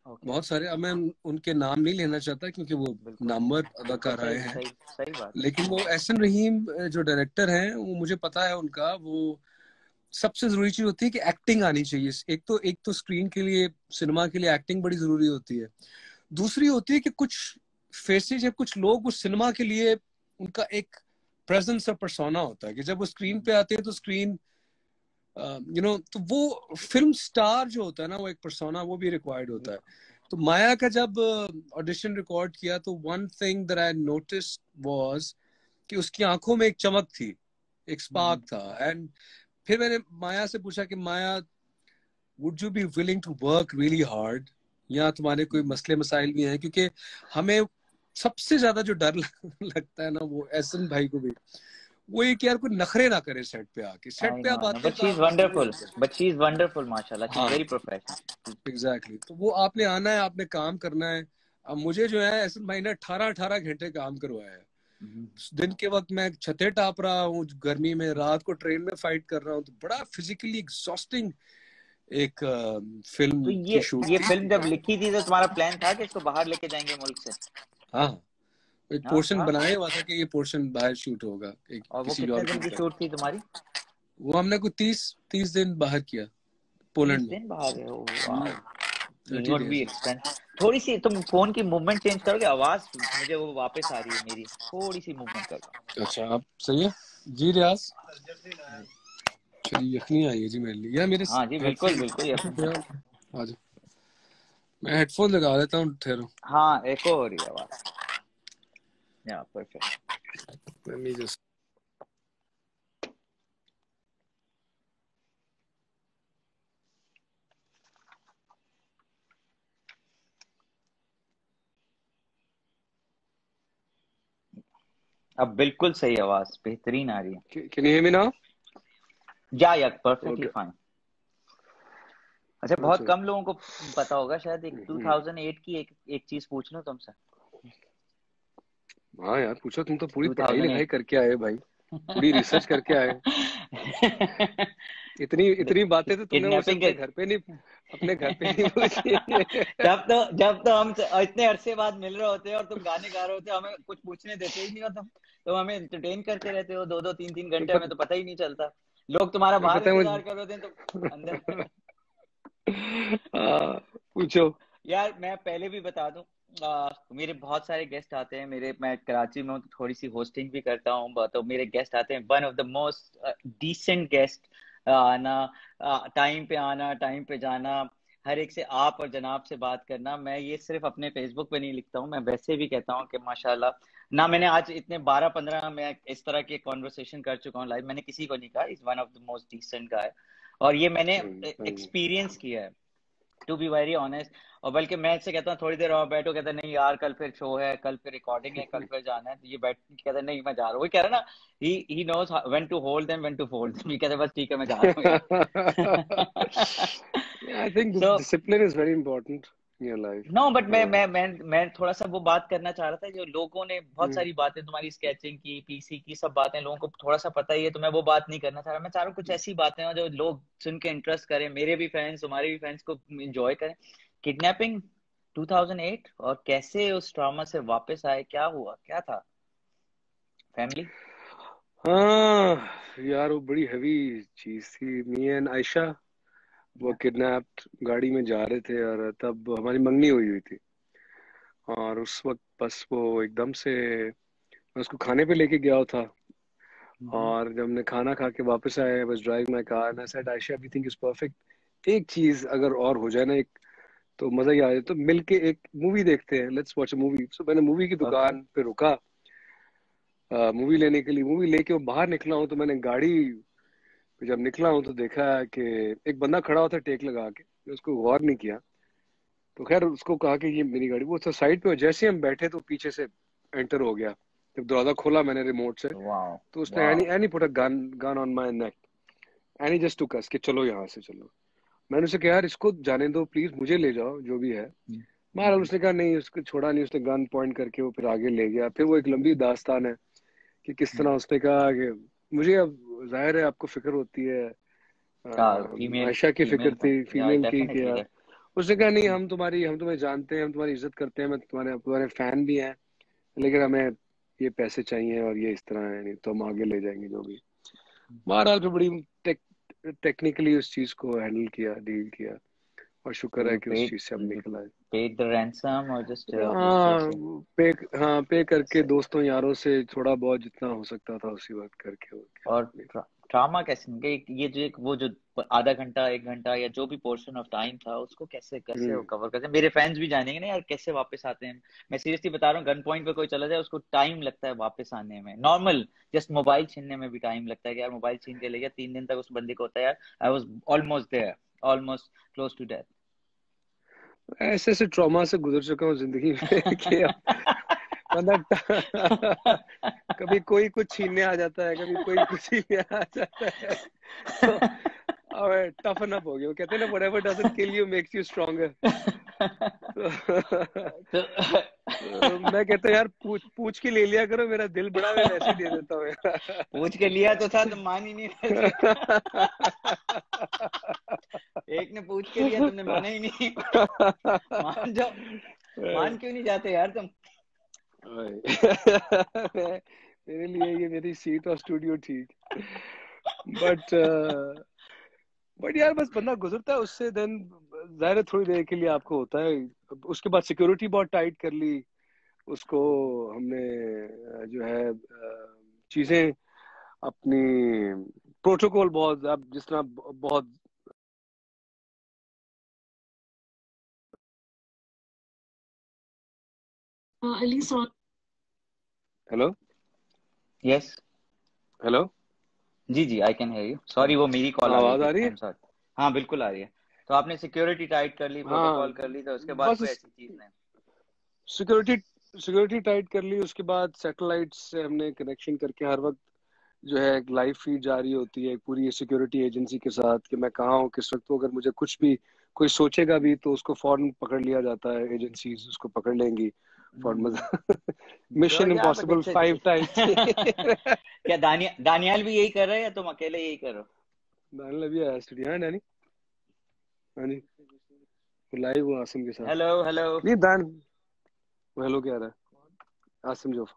[SPEAKER 3] ओके,
[SPEAKER 2] बहुत सारे, अब मैं उनके नाम नहीं लेना चाहता क्योंकि वो
[SPEAKER 3] बिल्कुल
[SPEAKER 2] नामवर
[SPEAKER 3] बिल्कुल
[SPEAKER 2] अदाकार आए
[SPEAKER 3] सही
[SPEAKER 2] हैं,
[SPEAKER 3] सही सही बात है।
[SPEAKER 2] लेकिन वो एहसन रहीम जो डायरेक्टर हैं, वो मुझे पता है उनका, वो सबसे जरूरी चीज होती है कि एक्टिंग आनी चाहिए। एक तो स्क्रीन के लिए, सिनेमा के लिए एक्टिंग बड़ी जरूरी होती है। दूसरी होती है कि कुछ फेसेस या कुछ लोग उस सिनेमा के लिए, उनका एक प्रेजेंस और पर्सोना होता है कि जब वो स्क्रीन पे आते हैं तो स्क्रीन तो वो फिल्म स्टार जो होता है ना, वो एक पर्सोना वो भी रिक्वायर्ड होता है। तो माया का जब ऑडिशन रिकॉर्ड किया तो one thing that I notice was कि उसकी आंखों में एक चमक थी, एक स्पार्क था। एंड फिर मैंने माया से पूछा कि Maya, would you be willing to work really hard, या तुम्हारे कोई मसले मसाइल भी हैं? क्योंकि हमें सबसे ज्यादा जो डर लगता है ना, वो एहसन भाई को भी, वो ये कि यार कोई नखरे ना करे सेट पे आके। सेट
[SPEAKER 3] आई
[SPEAKER 2] पे
[SPEAKER 3] नो
[SPEAKER 2] आप
[SPEAKER 3] आई नो,
[SPEAKER 2] आते हैं
[SPEAKER 3] बट
[SPEAKER 2] तो
[SPEAKER 3] शी इज
[SPEAKER 2] आप
[SPEAKER 3] wonderful, but she is wonderful माशाल्लाह, शी इज
[SPEAKER 2] हाँ
[SPEAKER 3] वेरी प्रोफेशनल।
[SPEAKER 2] एग्जैक्टली तो वो आपने आना है, आपने काम करना है। अब मुझे जो है एहसन भाई ने 18-18 घंटे काम करवाया है। दिन के वक्त मैं छतें टाप रहा हूँ गर्मी में, रात को ट्रेन में फाइट कर रहा हूँ, तो बड़ा फिजिकली एग्जॉस्टिंग एक
[SPEAKER 3] तो
[SPEAKER 2] फिल्म की शूट
[SPEAKER 3] ये
[SPEAKER 2] थी।
[SPEAKER 3] फिल्म जब लिखी थी तो तुम्हारा प्लान था कि इसको बाहर लेके जाएंगे मुल्क से?
[SPEAKER 2] हाँ, एक
[SPEAKER 3] हाँ
[SPEAKER 2] पोर्शन
[SPEAKER 3] था।
[SPEAKER 2] बनाया हुआ था कि ये पोर्शन बाहर शूट होगा एक
[SPEAKER 3] और वो
[SPEAKER 2] किसी
[SPEAKER 3] कितने
[SPEAKER 2] और
[SPEAKER 3] दिन की
[SPEAKER 2] की।
[SPEAKER 3] शूट थी तुम्हारी?
[SPEAKER 2] वो हमने कोई 30 दिन बाहर किया, पोलैंड
[SPEAKER 3] 30
[SPEAKER 2] में।
[SPEAKER 3] दिन बाहर है? Wow, it
[SPEAKER 2] 30
[SPEAKER 3] would be
[SPEAKER 2] days
[SPEAKER 3] expense. थोड़ी सी तुम फोन की मूवमेंट चेंज करोगे? आवाज मुझे वो वापस आ रही है मेरी, थोड़ी सी मूवमेंट कर लो।
[SPEAKER 2] अच्छा, आप सही है जी रियाज।
[SPEAKER 3] जी।
[SPEAKER 2] चलिए, यखनी आई है जी मेरे लिए, या मेरे
[SPEAKER 3] हाँ जी बिल्कुल बिल्कुल यकीन।
[SPEAKER 2] हेडफोन आ जाओ, मैं हेडफोन लगा लेता हूँ, ठहरो।
[SPEAKER 3] हाँ एको हो रही है आवाज। या परफेक्ट।
[SPEAKER 2] Let me just...
[SPEAKER 3] अब बिल्कुल सही आवाज, बेहतरीन आ रही है।
[SPEAKER 2] Can you hear me now?
[SPEAKER 3] या परफेक्टली
[SPEAKER 2] Okay.
[SPEAKER 3] फाइन। अच्छा, बहुत
[SPEAKER 2] अच्छा,
[SPEAKER 3] कम लोगों को पता होगा शायद, एक 2008 की एक चीज पूछ लूं तुमसे।
[SPEAKER 2] हाँ यार पूछो, तुम तो पूरी पढ़ाई लिखाई
[SPEAKER 3] 2008।
[SPEAKER 2] करके आए भाई, पूरी रिसर्च करके आए। इतनी इतनी बातें तो तुमने मुझसे
[SPEAKER 3] किडनैपिंग के।
[SPEAKER 2] अपने घर पे नहीं पूछी।
[SPEAKER 3] जब तो हम इतने अरसे बाद मिल रहे होते हैं और तुम गाने गा रहे होते हो, हमें कुछ पूछने देते ही नहीं हो तुम हमें एंटरटेन करते रहते हो 2-2 3-3 घंटे, हमें तो पता ही नहीं चलता। लोग तुम्हारा बाहर
[SPEAKER 2] पता है
[SPEAKER 3] इंतजार
[SPEAKER 2] मुझे।
[SPEAKER 3] कर रहे होते हैं तो अंदर।
[SPEAKER 2] पूछो।
[SPEAKER 3] यार मैं पहले भी बता दूं, मेरे बहुत सारे गेस्ट आते हैं मेरे, मैं कराची में हूँ तो थोड़ी सी होस्टिंग भी करता हूँ, तो मेरे गेस्ट आते हैं, one of the most decent guest. आना, टाइम पे आना, टाइम पे जाना, हर एक से आप और जनाब से बात करना। मैं ये सिर्फ अपने फेसबुक पे नहीं लिखता हूँ, मैं वैसे भी कहता हूँ कि माशाल्लाह ना, मैंने आज इतने 12-15 मैं इस तरह के कॉन्वर्सेशन कर चुका हूँ लाइव, मैंने किसी को नहीं कहा is one of the most decent guy. और ये मैंने एक्सपीरियंस किया है, टू बी वेरी ऑनेस्ट। और बल्कि मैं इससे कहता हूँ थोड़ी देर और बैठो, कहता नहीं यार कल फिर शो है, कल फिर रिकॉर्डिंग है, कल फिर जाना है, तो ये बैठ कहता नहीं मैं जा रहा हूँ। वो कह रहा ना, he knows when to hold them, when to fold them. ये कहता बस ठीक है मैं जा रहा हूँ यार।
[SPEAKER 2] I think
[SPEAKER 3] so
[SPEAKER 2] discipline is very important in your life.
[SPEAKER 3] No, but मैं थोड़ा सा वो बात करना चाह रहा था, जो लोगों ने बहुत
[SPEAKER 2] हम्म,
[SPEAKER 3] सारी बातें तुम्हारी स्केचिंग की, पीसी की, सब बातें लोगों को थोड़ा सा पता ही है, तो मैं वो बात नहीं करना चाह रहा। मैं चाह रहा हूँ कुछ ऐसी बातें हो जो लोग सुन के इंटरेस्ट करें, मेरे भी फैंस, तुम्हारे भी फैंस को एंजॉय करें। किडनैपिंग 2008, और कैसे उस ट्रॉमा से वापस आए, क्या हुआ, क्या था? फैमिली।
[SPEAKER 2] हाँ यार, वो बड़ी हैवी चीज थी। मी एंड आयशा वो
[SPEAKER 3] या
[SPEAKER 2] किडनैप्ड, गाड़ी में जा रहे थे और तब हमारी मंगनी हुई हुई थी। और उस वक्त बस वो एकदम से, मैं उसको खाने पे लेके गया था, और जब हमने खाना खा के वापस आए, बस drive my car and I said Ayesha everything is perfect. एक चीज अगर और हो जाए ना, एक तो मजा ही आ जाए, तो मिल के एक मूवी देखते हैं, लेट्स वॉच अ मूवी। सो मैंने मूवी की
[SPEAKER 3] ओके।
[SPEAKER 2] दुकान पे रुका मूवी लेने के लिए। मूवी लेके वो बाहर निकला हूँ, तो मैंने गाड़ी पे जब निकला हूँ तो देखा कि एक बंदा खड़ा होता टेक लगा के, मैं उसको गौर नहीं किया। तो खैर उसको कहा कि ये मेरी गाड़ी, वो तो साइड पे, जैसे हम बैठे तो पीछे से एंटर हो गया। जब दरवाजा खोला मैंने रिमोट से,
[SPEAKER 3] वाओ
[SPEAKER 2] तो उसने
[SPEAKER 3] wow.
[SPEAKER 2] Any any put a gun gun on my neck, any just to cuss कि चलो यहाँ से चलो। मैंने उसे कहा यार इसको जाने दो प्लीज, मुझे ले जाओ जो भी है। महाराज उसने कहा नहीं, उसको छोड़ा नहीं, उसने गन पॉइंट करके वो फिर आगे ले गया। फिर वो एक लंबी दास्तान है कि किस तरह उसने कहा कि मुझे, अब जाहिर है आपको फिक्र होती है,
[SPEAKER 3] फीमेल
[SPEAKER 2] आयशा की फिक्र
[SPEAKER 3] फीमेल को,
[SPEAKER 2] थी,
[SPEAKER 3] या
[SPEAKER 2] फीमेल की, कि
[SPEAKER 3] डेफिनेटली।
[SPEAKER 2] यार उसने कहा नहीं, हम तुम्हें जानते हैं, हम तुम्हारी इज्जत करते हैं, मैं तुम्हारे फैन भी हैं, लेकिन हमें ये पैसे चाहिए और ये इस तरह है, नहीं तो हम आगे ले जाएंगे जो भी। बहरहाल फिर बड़ी टेक्निकली उस चीज को हैंडल किया, डील किया, और शुक्र है
[SPEAKER 3] यू
[SPEAKER 2] कि उस चीज से अब निकला है।
[SPEAKER 3] पेड द रैंसम और जस्ट
[SPEAKER 2] हाँ पे करके दोस्तों यारों से थोड़ा बहुत जितना हो सकता था उसी वक्त करके
[SPEAKER 3] और ड्रामा कैसे ये जो वो जो आधा घंटा 1 घंटा या जो भी पोर्शन ऑफ टाइम था उसको कैसे कैसे वो कवर करते हैं? मेरे फैंस भी जानेंगे ना यार कैसे वापस आते हैं। मैं सीरियसली बता रहा हूँ, गन पॉइंट पे कोई चला जाए उसको टाइम लगता है वापस आने में। नॉर्मल जस्ट मोबाइल छीनने में भी टाइम लगता है कि यार मोबाइल छीन के ले गया, 3 दिन तक उस बंदे को होता है यार I was almost there, almost close to death.
[SPEAKER 2] ऐसे ऐसे ट्रॉमा से गुजर चुका हूँ जिंदगी में कि अब बंदा कभी कोई कुछ छीनने आ जाता है, कभी कोई कुछ छीनने आ जाता है, तो अब टफन अप हो गया। वो कहते हैं ना, whatever doesn't kill you makes you stronger. तो मैं कहता हूँ यार पूछ के ले लिया करो, मेरा दिल बड़ा, मैं वैसे ही दे देता हूँ।
[SPEAKER 3] पूछ के लिया तो था, तुम मान ही नहीं रहे थे। एक ने पूछ के लिया, तुमने माना ही नहीं। मान जाओ, मान क्यों नहीं जाते यार तुम?
[SPEAKER 2] मेरे लिए ये मेरी सीट और स्टूडियो ठीक, बट यार बस बंदा गुजरता है उससे, देन जाहिर है थोड़ी देर के लिए आपको होता है। उसके बाद सिक्योरिटी बहुत टाइट कर ली, उसको हमने जो है चीजें अपनी प्रोटोकॉल बहुत, अब जिस तरह बहुत
[SPEAKER 4] अली सॉरी।
[SPEAKER 2] हेलो
[SPEAKER 3] यस
[SPEAKER 2] हेलो,
[SPEAKER 3] जी जी I can hear you. Sorry वो मेरी कॉल आ
[SPEAKER 2] आवाज आ
[SPEAKER 3] गई
[SPEAKER 2] रही
[SPEAKER 3] थी।
[SPEAKER 2] है?
[SPEAKER 3] I am sorry. हाँ बिल्कुल आ रही है। तो आपने सिक्योरिटी टाइट कर ली,
[SPEAKER 2] हाँ,
[SPEAKER 3] प्रोटोकॉल कर ली, तो उसके बाद कोई
[SPEAKER 2] बस
[SPEAKER 3] ऐसी चीज नहीं?
[SPEAKER 2] सिक्योरिटी टाइट कर ली। उसके बाद सैटेलाइट से हमने कनेक्शन करके हर वक्त जो है एक लाइव फीड जारी होती है पूरी सिक्योरिटी एजेंसी के साथ कि मैं कहाँ हूँ किस वक्त। तो अगर मुझे कुछ भी कोई सोचेगा भी तो उसको फौरन पकड़ लिया जाता है, एजेंसीज उसको पकड़ लेंगी फौरन। Mission impossible 5 times.
[SPEAKER 3] क्या दानियाल भी यही कर रहे हैं या तुम अकेले यही कर रहे हो?
[SPEAKER 2] दानियाल अभी आया स्टूडियो। हाँ डैनी, हाँ जी, लाइव हूँ आसिम के साथ।
[SPEAKER 3] हेलो हेलो
[SPEAKER 2] नहीं वो हेलो कह रहा है आसिम जोफ,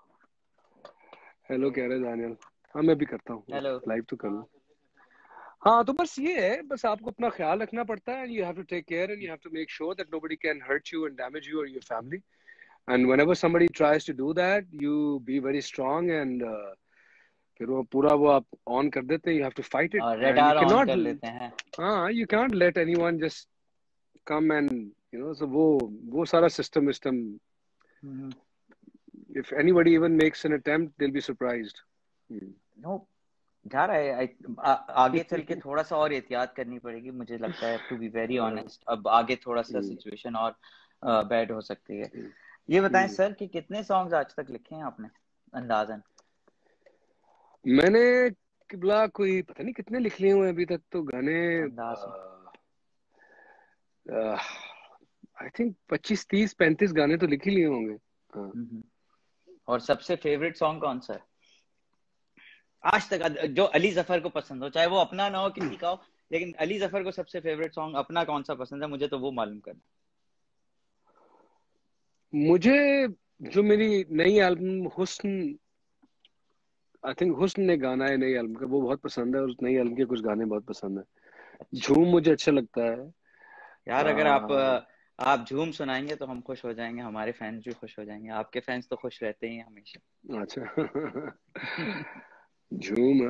[SPEAKER 2] हेलो कह रहा है दानियाल। हाँ मैं भी करता हूँ
[SPEAKER 3] हेलो।
[SPEAKER 2] लाइव तो कर लूँ। हाँ तो बस ये है, बस आपको अपना ख्याल रखना पड़ता है। You have to take care and you have to make sure that nobody can hurt you and damage you और your family. And whenever somebody tries to do that you be very strong and फिर वो पूरा वो आप on कर देते हैं। You have to fight it
[SPEAKER 3] और
[SPEAKER 2] and you
[SPEAKER 3] rather
[SPEAKER 2] can
[SPEAKER 3] on
[SPEAKER 2] not,
[SPEAKER 3] कर लेते हैं।
[SPEAKER 2] हाँ you can not let anyone just come and you know. So वो सारा system if anybody even makes an attempt they will be surprised.
[SPEAKER 3] No यार आगे चल के थोड़ा सा और एहतियात करनी पड़ेगी मुझे लगता है, टू बी वेरी ऑनेस्ट। अब आगे थोड़ा सा सिचुएशन और बैड हो सकती है। ये बताएं सर कि कितने सॉन्ग्स आज तक लिखे हैं आपने अंदाजन?
[SPEAKER 2] मैंने किबला कोई पता नहीं कितने लिख लिए हुए अभी तक तो गाने। आई थिंक 25 30 35 गाने तो लिख ही लिए होंगे। हाँ।
[SPEAKER 3] और सबसे फेवरेट सॉन्ग कौन सा है आज तक जो अली जफर को पसंद हो, चाहे वो अपना ना हो किसी का हो, लेकिन अली जफर को सबसे फेवरेट सॉन्ग अपना कौन सा पसंद है? मुझे तो वो मालूम करना।
[SPEAKER 2] मुझे जो मेरी नई एल्बम हुस्न, आई थिंक हुस्न ने गाना है नई एल्बम का, वो बहुत पसंद है। और उस नई एल्बम के कुछ गाने बहुत पसंद है। झूम मुझे अच्छा लगता है
[SPEAKER 3] यार अगर आप झूम सुनाएंगे तो हम खुश हो जाएंगे, हमारे फैंस भी खुश हो जाएंगे। आपके फैंस तो खुश रहते ही हमेशा।
[SPEAKER 2] अच्छा। झूम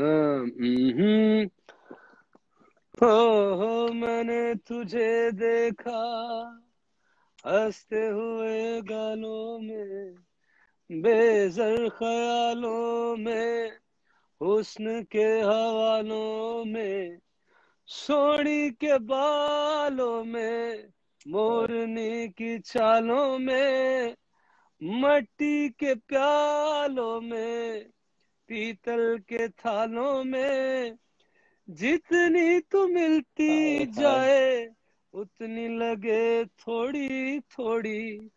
[SPEAKER 2] हो मैंने तुझे देखा हंसते हुए गालों में, बेज़र ख्यालों में, हुस्न के हवालों में, सोनी के बालों में, मोरनी की चालों में, मट्टी के प्यालों में, पीतल के थालों में, जितनी तू मिलती जाए उतनी लगे थोड़ी थोड़ी,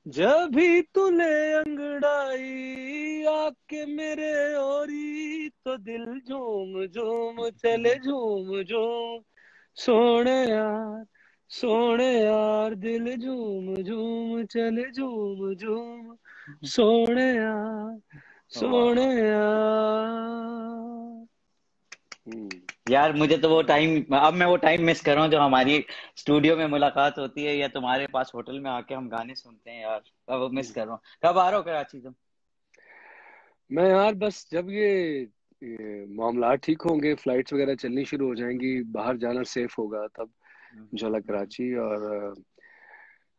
[SPEAKER 2] जब भी तूने अंगड़ाई आके मेरे ओरी तो दिल झूम झूम चले झूम झूम। सोने यार सोने यार दिल झूम झूम चले झूम झूम, सोने यार सोने
[SPEAKER 3] वाह
[SPEAKER 2] यार।
[SPEAKER 3] यार, मुझे तो वो टाइम, अब मैं वो टाइम मिस कर रहा हूँ जो हमारी स्टूडियो में मुलाकात होती है या तुम्हारे पास होटल में आके हम गाने सुनते हैं यार। अब वो मिस कर रहा हूँ। कब आ रहे हो कराची तुम?
[SPEAKER 2] मैं यार बस जब ये मामला ठीक होंगे, फ्लाइट्स वगैरह चलनी शुरू हो जाएंगी, बाहर जाना सेफ होगा, तब इंशाल्लाह
[SPEAKER 3] हम्म।
[SPEAKER 2] कराची और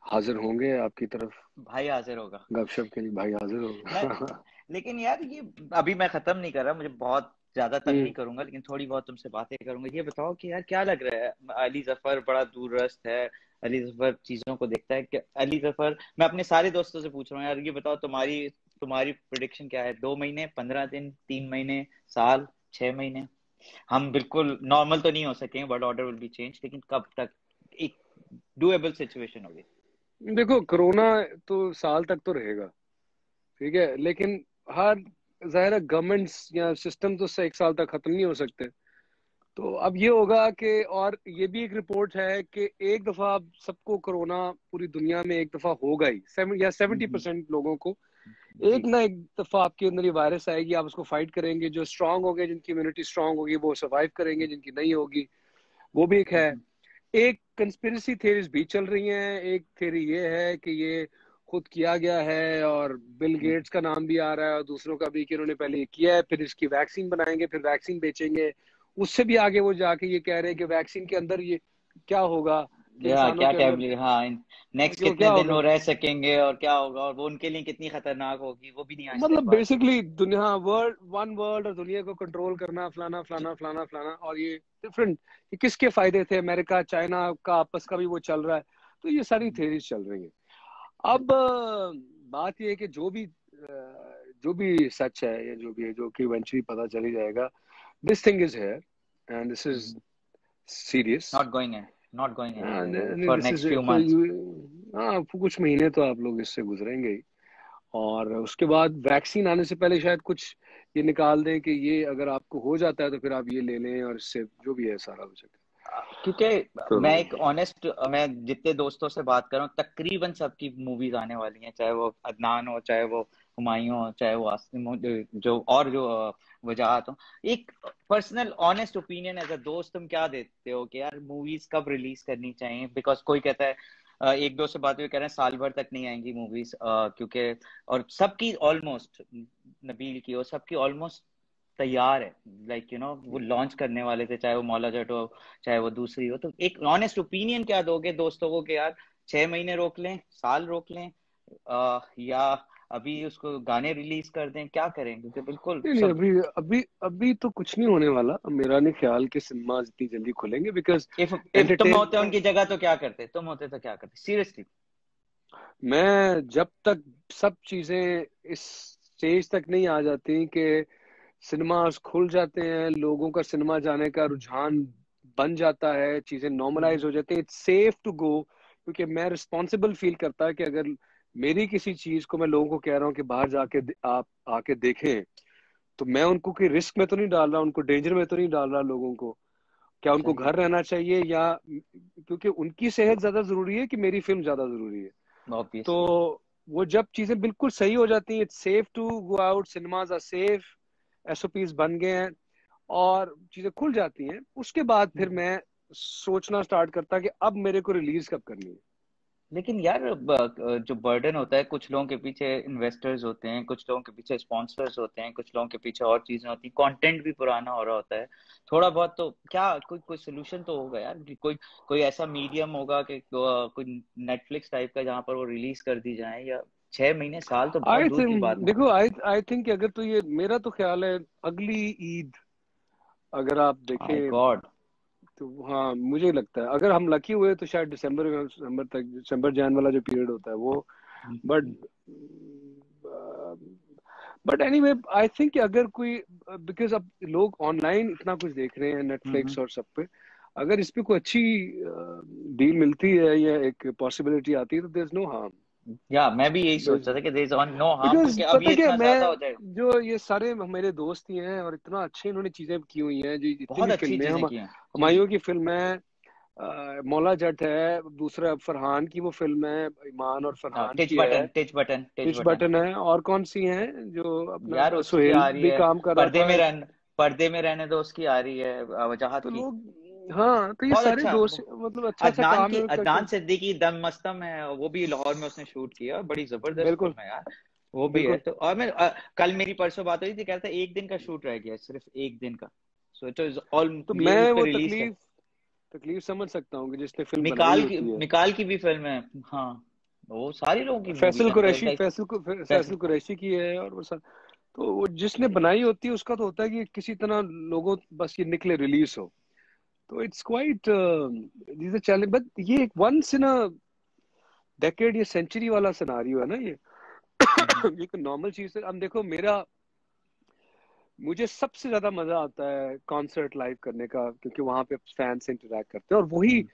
[SPEAKER 2] हाजिर होंगे आपकी तरफ
[SPEAKER 3] भाई हाजिर होगा।
[SPEAKER 2] गपशप के लिए। भाई हाजिर
[SPEAKER 3] मैं
[SPEAKER 2] होगा।
[SPEAKER 3] लेकिन यार ये अभी मैं खत्म नहीं कर रहा, मुझे बहुत ज्यादा तंग
[SPEAKER 2] हम्म।
[SPEAKER 3] नहीं करूंगा, लेकिन थोड़ी बहुत तुमसे बातें करूंगा। ये बताओ कि यार क्या लग रहा है, अली जफर बड़ा दूरस्थ है, अली जफर चीजों को देखता है कि अली जफर, मैं अपने सारे दोस्तों से पूछ रहा हूँ यार, ये बताओ तुम्हारी तुम्हारी प्रिडिक्शन क्या है? 2 महीने, 15 दिन, 3 महीने, साल, 6 महीने? हम बिल्कुल नॉर्मल तो नहीं हो सके, world order will be change, लेकिन कब तक एक डुएबल सिचुएशन होगी?
[SPEAKER 2] देखो कोरोना तो साल तक तो रहेगा, ठीक है, लेकिन हर जाहिर है गवर्नमेंट्स या सिस्टम तो 1 साल तक खत्म नहीं हो सकते। तो अब ये होगा कि, और ये भी एक रिपोर्ट है कि एक दफा अब सबको कोरोना पूरी दुनिया में एक दफा होगा ही, 70% लोगों को एक
[SPEAKER 3] जी।
[SPEAKER 2] ना एक दफा आपके अंदर ये वायरस आएगी, आप उसको फाइट करेंगे। जो स्ट्रांग हो गए, जिनकी इम्यूनिटी स्ट्रांग होगी वो सर्वाइव करेंगे, जिनकी नहीं होगी वो भी एक है। एक कंस्पिरेसी थ्योरीज भी चल रही हैं। एक थ्योरी ये है कि ये खुद किया गया है, और बिल गेट्स का नाम भी आ रहा है और दूसरों का भी, कि उन्होंने पहले ये किया है, फिर इसकी वैक्सीन बनाएंगे, फिर वैक्सीन बेचेंगे। उससे भी आगे वो जाके ये कह रहे हैं कि वैक्सीन के अंदर ये क्या होगा, कि
[SPEAKER 3] या
[SPEAKER 2] इंसानों
[SPEAKER 3] क्या
[SPEAKER 2] के अंदर
[SPEAKER 3] टैबलेट, हाँ, नेक्स्ट
[SPEAKER 2] जो
[SPEAKER 3] कितने
[SPEAKER 2] क्या
[SPEAKER 3] दिन
[SPEAKER 2] होगा।
[SPEAKER 3] वो रह सकेंगे और क्या होगा, और वो उनके लिए कितनी खतरनाक होगी, वो भी नहीं आज तक
[SPEAKER 2] मतलब
[SPEAKER 3] बात हुई।
[SPEAKER 2] बेसिकली दुनिया, वर्ल्ड, वन वर्ल्ड, और दुनिया को कंट्रोल करना, फलाना फलाना फलाना फलाना, और ये डिफरेंट, ये किसके फायदे थे, अमेरिका चाइना का आपस का भी वो चल रहा है। तो ये सारी थेरीज चल रही हैं। अब बात ये है कि जो भी सच है या जो भी है, जो कि इवेंचुअली पता चल ही जाएगा। This thing is here and this is serious.
[SPEAKER 3] Not going है, नॉट गोइंग एनीवेयर
[SPEAKER 2] नहीं,
[SPEAKER 3] for
[SPEAKER 2] this is
[SPEAKER 3] next few
[SPEAKER 2] कोई,
[SPEAKER 3] मंथ्स।
[SPEAKER 2] हाँ कुछ महीने तो आप लोग इससे गुजरेंगे ही। और उसके बाद वैक्सीन आने से पहले शायद कुछ ये निकाल दें कि ये अगर आपको हो जाता है तो फिर आप ये ले लें, और इससे जो भी है सारा हो सके।
[SPEAKER 3] क्योंकि
[SPEAKER 2] तो
[SPEAKER 3] मैं एक ऑनेस्ट, मैं जितने दोस्तों से बात कर रहा हूँ तकरीबन सबकी मूवीज आने वाली हैं, चाहे वो अदनान हो, चाहे वो हुमायूं हो, चाहे वो आसिम हो, जो और जो वजाहत हो। एक personal honest opinion as a दोस्त तुम क्या देते हो कि यार मूवीज कब रिलीज करनी चाहिए? बिकॉज कोई कहता है, एक दो से बात हुई, कह रहे हैं साल भर तक नहीं आएंगी मूवीज, क्योंकि और सबकी ऑलमोस्ट, नबील की और सबकी ऑलमोस्ट तैयार है, लाइक वो लॉन्च करने वाले थे, चाहे वो मौला जट हो, चाहे वो दूसरी हो। तो एक ऑनेस्ट ओपिनियन क्या दोगे दोस्तों को कि यार 6 महीने रोक लें, साल रोक लें, या अभी उसको गाने रिलीज कर दें, क्या करें? क्योंकि बिल्कुल
[SPEAKER 2] नहीं नहीं,
[SPEAKER 3] सब,
[SPEAKER 2] अभी अभी अभी तो कुछ नहीं होने वाला। मेरा नहीं ख्याल कि सिनेमा इतनी जल्दी खुलेंगे, बिकॉज
[SPEAKER 3] इफ तुम होते
[SPEAKER 2] एंटरटेनमेंट,
[SPEAKER 3] उनकी जगह तो क्या करते? तुम होते तो क्या करते सीरियसली?
[SPEAKER 2] मैं जब तक सब चीजें इस स्टेज तक नहीं आ जाती कि सिनेमास खुल जाते हैं, लोगों का सिनेमा जाने का रुझान बन जाता है, चीजें नॉर्मलाइज हो जाती है, इट्स सेफ टू गो। क्योंकि मैं रिस्पॉन्सिबल फील करता है कि अगर मेरी किसी चीज को मैं लोगों को कह रहा हूँ कि बाहर जाके आप आके देखें, तो मैं उनको कोई रिस्क में तो नहीं डाल रहा, उनको डेंजर में तो नहीं डाल रहा लोगों को। क्या उनको
[SPEAKER 3] सही,
[SPEAKER 2] घर रहना चाहिए, या क्योंकि उनकी सेहत ज्यादा जरूरी है कि मेरी फिल्म ज्यादा जरूरी है। तो
[SPEAKER 3] ऑब्वियसली।
[SPEAKER 2] वो जब चीजें बिल्कुल सही हो जाती हैं, it's safe to go out, cinemas are safe, SOPs बन गए हैं, और चीजें खुल जाती हैं, उसके बाद फिर मैं सोचना स्टार्ट करता कि अब मेरे को रिलीज कब करनी है।
[SPEAKER 3] लेकिन यार जो बर्डन होता है, कुछ लोगों के पीछे इन्वेस्टर्स होते हैं, कुछ लोगों के पीछे स्पॉन्सर्स होते हैं, कुछ लोगों के पीछे और चीजें होती हैं, कंटेंट भी पुराना हो रहा होता है थोड़ा बहुत। तो क्या कोई कोई सोल्यूशन तो होगा यार, कि कोई कोई ऐसा मीडियम होगा कि कोई नेटफ्लिक्स टाइप का जहां पर वो रिलीज कर दी जाए? या 6 महीने, साल तो बहुत
[SPEAKER 2] आई
[SPEAKER 3] दूर की
[SPEAKER 2] थिंक,
[SPEAKER 3] बात है।
[SPEAKER 2] देखो, आई थिंक अगर तो ये मेरा तो ख्याल है, अगली ईद अगर आप
[SPEAKER 3] माय
[SPEAKER 2] देखें,
[SPEAKER 3] गॉड।
[SPEAKER 2] तो हाँ मुझे लगता है अगर हम लकी हुए तो शायद दिसंबर तक, दिसंबर जैन वाला जो पीरियड होता है वो। But but anyway I think अगर कोई, बिकॉज अब लोग ऑनलाइन इतना कुछ देख रहे हैं नेटफ्लिक्स और सब पे, अगर इस पे कोई अच्छी डील मिलती है या एक पॉसिबिलिटी आती है, तो देयर इज नो हार्म।
[SPEAKER 3] या मैं भी यही सोच रहा था कि there is on no harm,
[SPEAKER 2] because
[SPEAKER 3] क्योंकि अब
[SPEAKER 2] पता
[SPEAKER 3] ये
[SPEAKER 2] क्या,
[SPEAKER 3] इतना ज्यादा हो
[SPEAKER 2] मैं
[SPEAKER 3] जाए।
[SPEAKER 2] जो ये सारे मेरे दोस्त ही हैं और इतना अच्छे इन्होंने चीजें की हुई हैं, जो जितनी
[SPEAKER 3] बहुत
[SPEAKER 2] भी
[SPEAKER 3] अच्छी
[SPEAKER 2] फिल्में,
[SPEAKER 3] चीजें
[SPEAKER 2] हम
[SPEAKER 3] की हैं। जी जी।
[SPEAKER 2] हुमायूं की फिल्म है, मौला जट है, दूसरा फरहान की वो फिल्म है, ईमान और फरहान
[SPEAKER 3] टिच
[SPEAKER 2] की है,
[SPEAKER 3] button, teach button, teach
[SPEAKER 2] pitch
[SPEAKER 3] button.
[SPEAKER 2] Button है, और कौन सी है जो
[SPEAKER 3] यार
[SPEAKER 2] अपना
[SPEAKER 3] उसकी
[SPEAKER 2] सुहेल
[SPEAKER 3] आ रही
[SPEAKER 2] भी
[SPEAKER 3] है,
[SPEAKER 2] काम कर रहा
[SPEAKER 3] पर्दे
[SPEAKER 2] था।
[SPEAKER 3] में रहने, पर्दे में रहने दो, उसकी आ रही है वजाहत
[SPEAKER 2] तो
[SPEAKER 3] की।
[SPEAKER 2] लोग, हाँ, तो ये
[SPEAKER 3] बहुत
[SPEAKER 2] सारे
[SPEAKER 3] अच्छा।
[SPEAKER 2] दोस्त मतलब अच्छा अच्छा काम है करके।
[SPEAKER 3] अदनान सिद्दीकी दम मस्तम है, वो भी लाहौर में उसने शूट किया, बड़ी जबरदस्त
[SPEAKER 2] बिल्कुल
[SPEAKER 3] फिल्म है यार। वो भी है
[SPEAKER 2] बिल्कुल।
[SPEAKER 3] तो। और मैं कल मेरी परसों बात हुई थी, कह रहा था एक दिन का शूट रह गया, सिर्फ एक दिन का। सो इट इज ऑल,
[SPEAKER 2] तो
[SPEAKER 3] ये
[SPEAKER 2] मैं
[SPEAKER 3] उस पे
[SPEAKER 2] वो
[SPEAKER 3] रिलीज कर।
[SPEAKER 2] तकलीफ तकलीफ समझ सकता हूँ कि जिसने फिल्म बनाई होती है।
[SPEAKER 3] मिकाल की भी फिल्म है। हाँ, वो सारी लोगों की मूवीज
[SPEAKER 2] फैसल
[SPEAKER 3] हैं,
[SPEAKER 2] कुरैशी,
[SPEAKER 3] लाइक
[SPEAKER 2] फैसल कुरैशी की है, और वो तो वो जिसने बनाई होती है उसका तो होता है कि किसी तरह लोगों बस ये निकले, रिलीज हो। तो it's quite this challenge, but ये एक वंस इन अ डेकेड, ये सेंचुरी वाला सिनारियो है ना ये। ये कोई नॉर्मल चीज है। अब देखो मेरा, मुझे सबसे ज्यादा मजा आता है कॉन्सर्ट लाइव करने का, क्योंकि वहां पे फैन से इंटरेक्ट करते हैं, और वही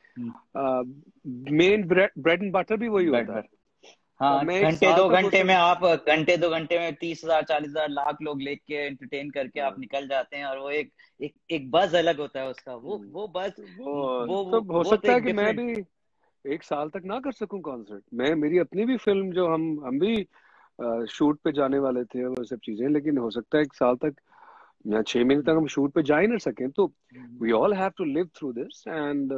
[SPEAKER 2] मेन ब्रेड एंड बटर भी वही होता है।
[SPEAKER 3] हाँ,
[SPEAKER 2] मैं एक साल तक उस
[SPEAKER 3] घंटे 2 घंटे में 30,000 40,000 लाख लोग लेके एंटरटेन करके आप निकल जाते हैं, और वो एक बज अलग होता है उसका, वो बज,
[SPEAKER 2] वो
[SPEAKER 3] वो
[SPEAKER 2] तो हो
[SPEAKER 3] वो तो
[SPEAKER 2] सकता है
[SPEAKER 3] एक
[SPEAKER 2] कि मैं
[SPEAKER 3] डिफरेंट।
[SPEAKER 2] भी एक साल तक ना कर सकूं कॉन्सर्ट। मैं, मेरी अपनी भी फिल्म जो हम भी शूट पे जाने वाले थे, वो सब चीजें, लेकिन हो सकता है एक साल तक या 6 महीने तक हम शूट पे जा ही ना सकें। तो we all have to live through this, and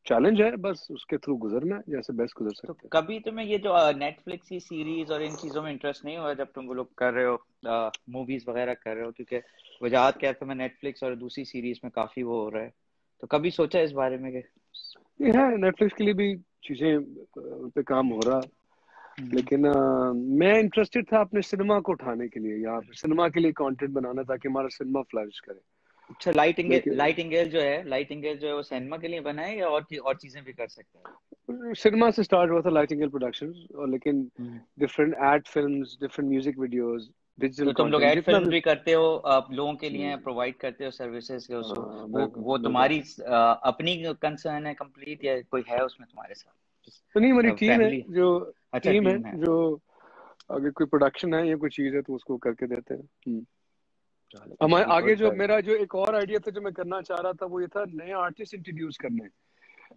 [SPEAKER 2] challenge है, बस उसके थ्रू गुजरना है जैसे बेस्ट गुजर
[SPEAKER 3] तो
[SPEAKER 2] सकते हैं।
[SPEAKER 3] कभी तुम्हें ये जो नेटफ्लिक्स की सीरीज और इन चीजों में इंटरेस्ट नहीं हुआ, जब तुम वो लोग कर रहे हो, मूवीज वगैरह कर रहे हो? क्योंकि वजाहत क्या है, मैं नेटफ्लिक्स और दूसरी सीरीज में काफी वो हो रहा है, तो कभी सोचा इस बारे में कि
[SPEAKER 2] ये है, नेटफ्लिक्स के लिए भी चीजें उन पे काम हो रहा, लेकिन मैं इंटरेस्टेड था अपने सिनेमा को उठाने के लिए, यहाँ पे सिनेमा के लिए कंटेंट बनाना, ताकि हमारा सिनेमा फ्लरिश करे।
[SPEAKER 3] अच्छा,
[SPEAKER 2] लेकिन
[SPEAKER 3] लाइट इंगेल जो है वो सिनेमा के लिए बना है, या और चीजें भी कर सकता है?
[SPEAKER 2] सिनेमा से स्टार्ट हुआ था लाइटिंगेल प्रोडक्शंस, और लेकिन
[SPEAKER 3] हम्म।
[SPEAKER 2] Different ad films, different music videos, digital
[SPEAKER 3] तो तुम लोग
[SPEAKER 2] कंटेंट
[SPEAKER 3] एड
[SPEAKER 2] जितना
[SPEAKER 3] फिल्म
[SPEAKER 2] भी।
[SPEAKER 3] भी करते हो, आप लोगों के लिए
[SPEAKER 2] हम्म,
[SPEAKER 3] प्रोवाइड करते हो सर्विसेज के उसको?
[SPEAKER 2] हाँ, बिल्कुल
[SPEAKER 3] वो
[SPEAKER 2] बिल्कुल।
[SPEAKER 3] तुम्हारी अपनी कंसर्न है कंप्लीट, या कोई है उसमें तुम्हारे
[SPEAKER 2] तो नहीं, हमारी
[SPEAKER 3] साथ
[SPEAKER 2] टीम है
[SPEAKER 3] फैमिली?
[SPEAKER 2] जो,
[SPEAKER 3] अच्छा,
[SPEAKER 2] टीम है
[SPEAKER 3] टीम है।
[SPEAKER 2] जो अगर कोई प्रोडक्शन है या कोई चीज है तो उसको करके देते हैं।
[SPEAKER 3] चलो,
[SPEAKER 2] हमारे
[SPEAKER 3] वेरी
[SPEAKER 2] आगे
[SPEAKER 3] गुड।
[SPEAKER 2] जो मेरा जो एक और आइडिया था जो मैं करना चाह रहा था, वो ये था नए आर्टिस्ट इंट्रोड्यूस करने,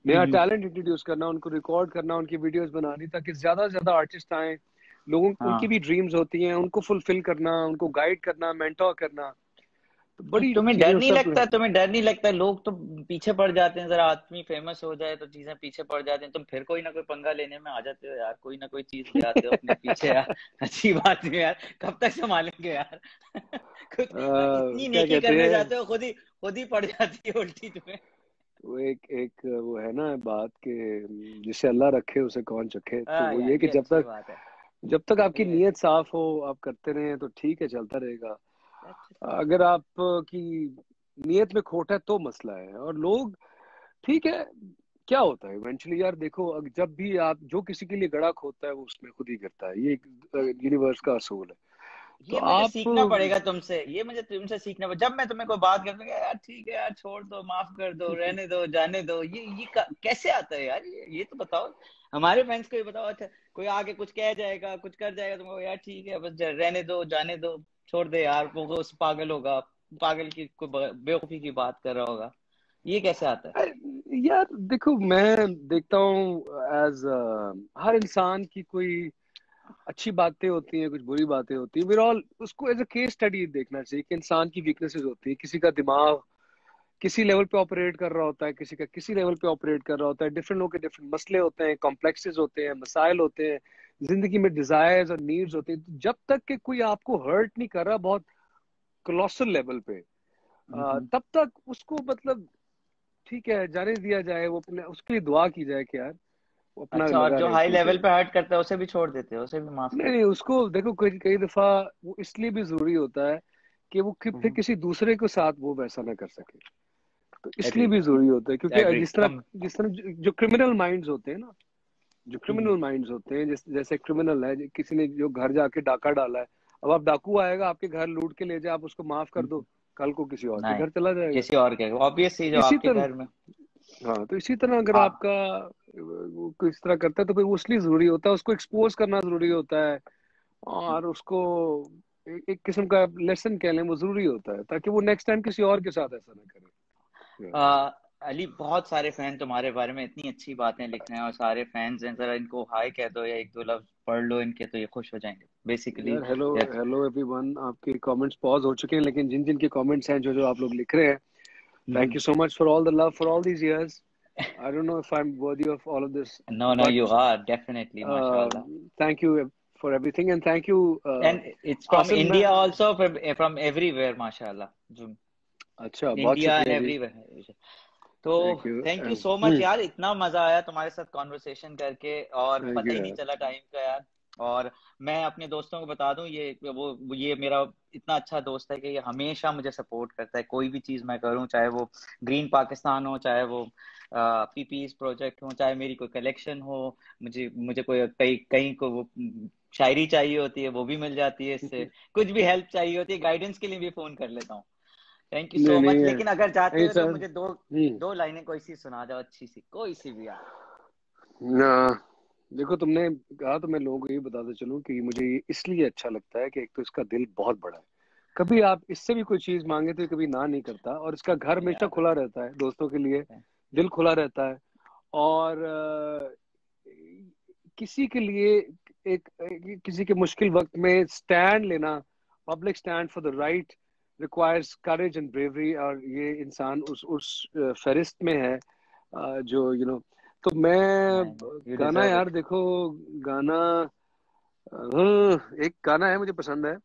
[SPEAKER 2] नया
[SPEAKER 3] हम्म।
[SPEAKER 2] टैलेंट इंट्रोड्यूस करना, उनको रिकॉर्ड करना, उनकी वीडियोस बनानी, ताकि ज्यादा से ज्यादा आर्टिस्ट आए। लोगों, उनकी
[SPEAKER 3] हाँ,
[SPEAKER 2] भी ड्रीम्स होती हैं, उनको फुलफिल करना, उनको गाइड करना, मेंटोर करना, तो बड़ी
[SPEAKER 3] तुम्हें
[SPEAKER 2] चीजें
[SPEAKER 3] डर
[SPEAKER 2] उस
[SPEAKER 3] नहीं
[SPEAKER 2] सब।
[SPEAKER 3] लगता? तुम्हें डर नहीं लगता? लोग तो पीछे पड़ जाते हैं, जरा आदमी फेमस हो जाए तो चीजें पीछे पड़ जाते हैं, तुम फिर कोई ना कोई पंगा लेने में आ जाते हो यार, कोई ना कोई चीज ले आते हो अपने पीछे यार। अच्छी बात है यार, कब तक संभालेंगे यार? खुद इतनी
[SPEAKER 2] क्या
[SPEAKER 3] नेकी
[SPEAKER 2] कहते
[SPEAKER 3] करने
[SPEAKER 2] हैं,
[SPEAKER 3] जाते हो, खुद ही पड़ जाती है उल्टी तुम्हें।
[SPEAKER 2] वो एक एक वो है ना बात के, जिसे अल्लाह रखे उसे कौन चखे। तो
[SPEAKER 3] हाँ
[SPEAKER 2] वो
[SPEAKER 3] यार,
[SPEAKER 2] ये कि
[SPEAKER 3] ये अच्छी बात है।
[SPEAKER 2] जब तक आपकी
[SPEAKER 3] ये
[SPEAKER 2] नीयत साफ हो, आप करते रहें तो ठीक है, चलता रहेगा।
[SPEAKER 3] that's it।
[SPEAKER 2] अगर आप की नीयत में खोट है तो मसला है। और लोग, ठीक है, क्या होता है इवेंचुअली यार, देखो जब भी आप जो किसी के लिए गड़ा खोदता है वो उसमें खुद ही गिरता है, ये एक यूनिवर्स का असूल है। तो
[SPEAKER 3] ये मुझे
[SPEAKER 2] आप,
[SPEAKER 3] सीखना पड़ेगा तुमसे, ये मुझे तुमसे सीखना पड़ेगा। जब मैं तुम्हें कोई बात करता हूँ, यार ठीक है यार, छोड़ दो, माफ कर दो, रहने दो, जाने दो, कैसे आता है यार? ये तो बताओ, हमारे फैंस को ये बताओ। अच्छा, कोई आके कुछ कह जाएगा, कुछ कर जाएगा, तुमको यार ठीक है, बस रहने दो, जाने दो, छोड़ दे यार, वो उस पागल होगा, पागल की कोई बेवकूफी की बात कर रहा होगा, ये कैसे आता है?
[SPEAKER 2] यार देखो, मैं देखता हूँ एज, हर इंसान की कोई अच्छी बातें होती हैं, कुछ बुरी बातें होती हैं, ऑल उसको एज अ केस स्टडी देखना चाहिए कि इंसान की वीकनेसेस होती है, किसी का दिमाग किसी लेवल पे ऑपरेट कर रहा होता है, किसी का किसी लेवल पे ऑपरेट कर रहा होता है, डिफरेंट लोगों के डिफरेंट मसले होते हैं, कॉम्प्लेक्सेस होते हैं, मसाइल होते हैं, जिंदगी में डिजायर्स और नीड्स होते हैं। तो जब तक कि कोई आपको हर्ट नहीं कर रहा बहुत क्लोसल लेवल पे,
[SPEAKER 3] हम्म।
[SPEAKER 2] तब तक उसको मतलब ठीक है जाने दिया जाए, वो अपने उसके लिए दुआ की जाए कि यार वो अपना
[SPEAKER 3] अच्छा, और
[SPEAKER 2] लगा
[SPEAKER 3] जो
[SPEAKER 2] रहे,
[SPEAKER 3] हाई
[SPEAKER 2] ठीक है।
[SPEAKER 3] लेवल पे हर्ट करता है उसे भी छोड़ देते हो, उसे भी माफ
[SPEAKER 2] नहीं
[SPEAKER 3] कर
[SPEAKER 2] नहीं, उसको देखो, कई कई दफा वो इसलिए भी जरूरी होता है कि वो फिर
[SPEAKER 3] देते?
[SPEAKER 2] किसी दूसरे के साथ वो वैसा ना कर सके। तो इसलिए भी
[SPEAKER 3] एग्रीड,
[SPEAKER 2] जरूरी होता है, क्योंकि
[SPEAKER 3] एग्रीड।
[SPEAKER 2] जिस तरह जो क्रिमिनल माइंड्स होते हैं ना, जो
[SPEAKER 3] हम्म,
[SPEAKER 2] क्रिमिनल माइंड्स होते हैं, जैसे क्रिमिनल है, किसी ने जो घर जाके डाका डाला है, अब आप डाकू आएगा आपके घर लूट के ले जाए, आप उसको माफ कर दो,
[SPEAKER 3] हम्म।
[SPEAKER 2] कल को किसी और के
[SPEAKER 3] नहीं,
[SPEAKER 2] घर चला जाएगा।
[SPEAKER 3] किसी और के ऑब्वियस ही, जो
[SPEAKER 2] इसी
[SPEAKER 3] आपके
[SPEAKER 2] तरह,
[SPEAKER 3] घर में।
[SPEAKER 2] हाँ, तो इसी तरह अगर
[SPEAKER 3] हाँ।
[SPEAKER 2] आपका वो किस तरह करता है तो फिर वो इसलिए जरूरी होता है, उसको एक्सपोज करना जरूरी होता है, और उसको एक किस्म का लेसन कह लें वो जरूरी होता है, ताकि वो नेक्स्ट टाइम किसी और के साथ ऐसा ना करे।
[SPEAKER 3] अली बहुत सारे फैन तुम्हारे बारे में इतनी अच्छी बातें लिख रहे हैं, और सारे फैंस हैं, जरा इनको हाय कह दो या एक दो लफ्ज पढ़ लो इनके, तो ये खुश हो जाएंगे बेसिकली।
[SPEAKER 2] यार हेलो हेलो एवरीवन, आपके कमेंट्स पॉज हो चुके हैं, लेकिन जिन जिन के कमेंट्स हैं, जो जो आप लोग लिख रहे हैं, thank you so much for all the love for all these years. I don't know if I'm worthy of all of this,
[SPEAKER 3] no no, you
[SPEAKER 2] but
[SPEAKER 3] are definitely, माशाल्लाह।
[SPEAKER 2] thank you for everything, and thank you,
[SPEAKER 3] and it's from
[SPEAKER 2] Asim.
[SPEAKER 3] India also, from everywhere माशाल्लाह, जो
[SPEAKER 2] अच्छा, बहुत
[SPEAKER 3] India and
[SPEAKER 2] शुक्रिया जी.
[SPEAKER 3] Everywhere. तो
[SPEAKER 2] thank you.
[SPEAKER 3] Thank you so much यार, इतना मजा आया तुम्हारे साथ कॉन्वर्सेशन करके, और
[SPEAKER 2] थैंक
[SPEAKER 3] पता
[SPEAKER 2] यू
[SPEAKER 3] ही नहीं
[SPEAKER 2] यार.
[SPEAKER 3] चला टाइम का यार। और मैं अपने दोस्तों को बता दूं, ये मेरा इतना अच्छा दोस्त है कि ये हमेशा मुझे सपोर्ट करता है, कोई भी चीज मैं करूं, चाहे वो ग्रीन पाकिस्तान हो, चाहे वो पीपीस प्रोजेक्ट हो, चाहे मेरी कोई कलेक्शन हो, मुझे मुझे कोई कहीं कहीं को वो शायरी चाहिए होती है वो भी मिल जाती है इससे, कुछ भी हेल्प चाहिए होती है, गाइडेंस के लिए भी फोन कर लेता हूँ। थैंक यू
[SPEAKER 2] नहीं
[SPEAKER 3] सो
[SPEAKER 2] नहीं
[SPEAKER 3] मच।
[SPEAKER 2] है,
[SPEAKER 3] लेकिन अगर जाते
[SPEAKER 2] नहीं
[SPEAKER 3] हो तो
[SPEAKER 2] सर.
[SPEAKER 3] मुझे दो लाइनें कोई सी सुना दो, अच्छी सी, कोई सी भी यार।
[SPEAKER 2] ना, देखो तुमने कहा तो मैं लोगों को ये बताते चलूं कि मुझे ये इसलिए अच्छा लगता है कि एक तो इसका दिल बहुत बड़ा है. कभी आप इससे भी कोई चीज मांगे तो ये कभी ना नहीं करता, और इसका घर हमेशा
[SPEAKER 3] यार
[SPEAKER 2] खुला रहता है दोस्तों के लिए. दिल खुला रहता है. और किसी के लिए किसी के मुश्किल वक्त में स्टैंड लेना, public stand for the right, requires courage and bravery, और ये इंसान उस फहरिस्त में है, जो तो मैं
[SPEAKER 3] यू
[SPEAKER 2] गाना
[SPEAKER 3] डिजर्व
[SPEAKER 2] यार
[SPEAKER 3] इट।
[SPEAKER 2] देखो, गाना, एक गाना है मुझे पसंद है.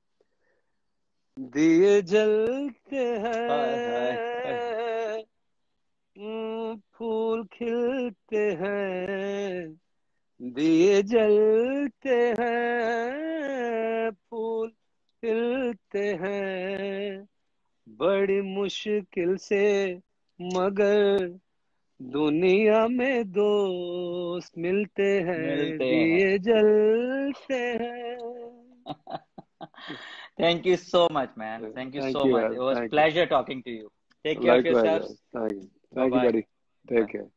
[SPEAKER 2] दिए जलते
[SPEAKER 3] हाय हाय हाय।
[SPEAKER 2] हैं, फूल खिलते हैं, दिए जलते हैं, फूल खिलते हैं, बड़ी मुश्किल से, मगर दुनिया में दोस्त मिलते हैं,
[SPEAKER 3] मिलते हैं।
[SPEAKER 2] दिए जलते हैं.
[SPEAKER 3] Thank you so much man, thank you
[SPEAKER 2] thank
[SPEAKER 3] so
[SPEAKER 2] you
[SPEAKER 3] much,
[SPEAKER 2] यार,
[SPEAKER 3] it was
[SPEAKER 2] thank you.
[SPEAKER 3] Pleasure talking to you. Take care of
[SPEAKER 2] Likewise,
[SPEAKER 3] yourself.
[SPEAKER 2] यार. Thank you.
[SPEAKER 3] Bye
[SPEAKER 2] Thank you,
[SPEAKER 3] bye.
[SPEAKER 2] buddy. Take care.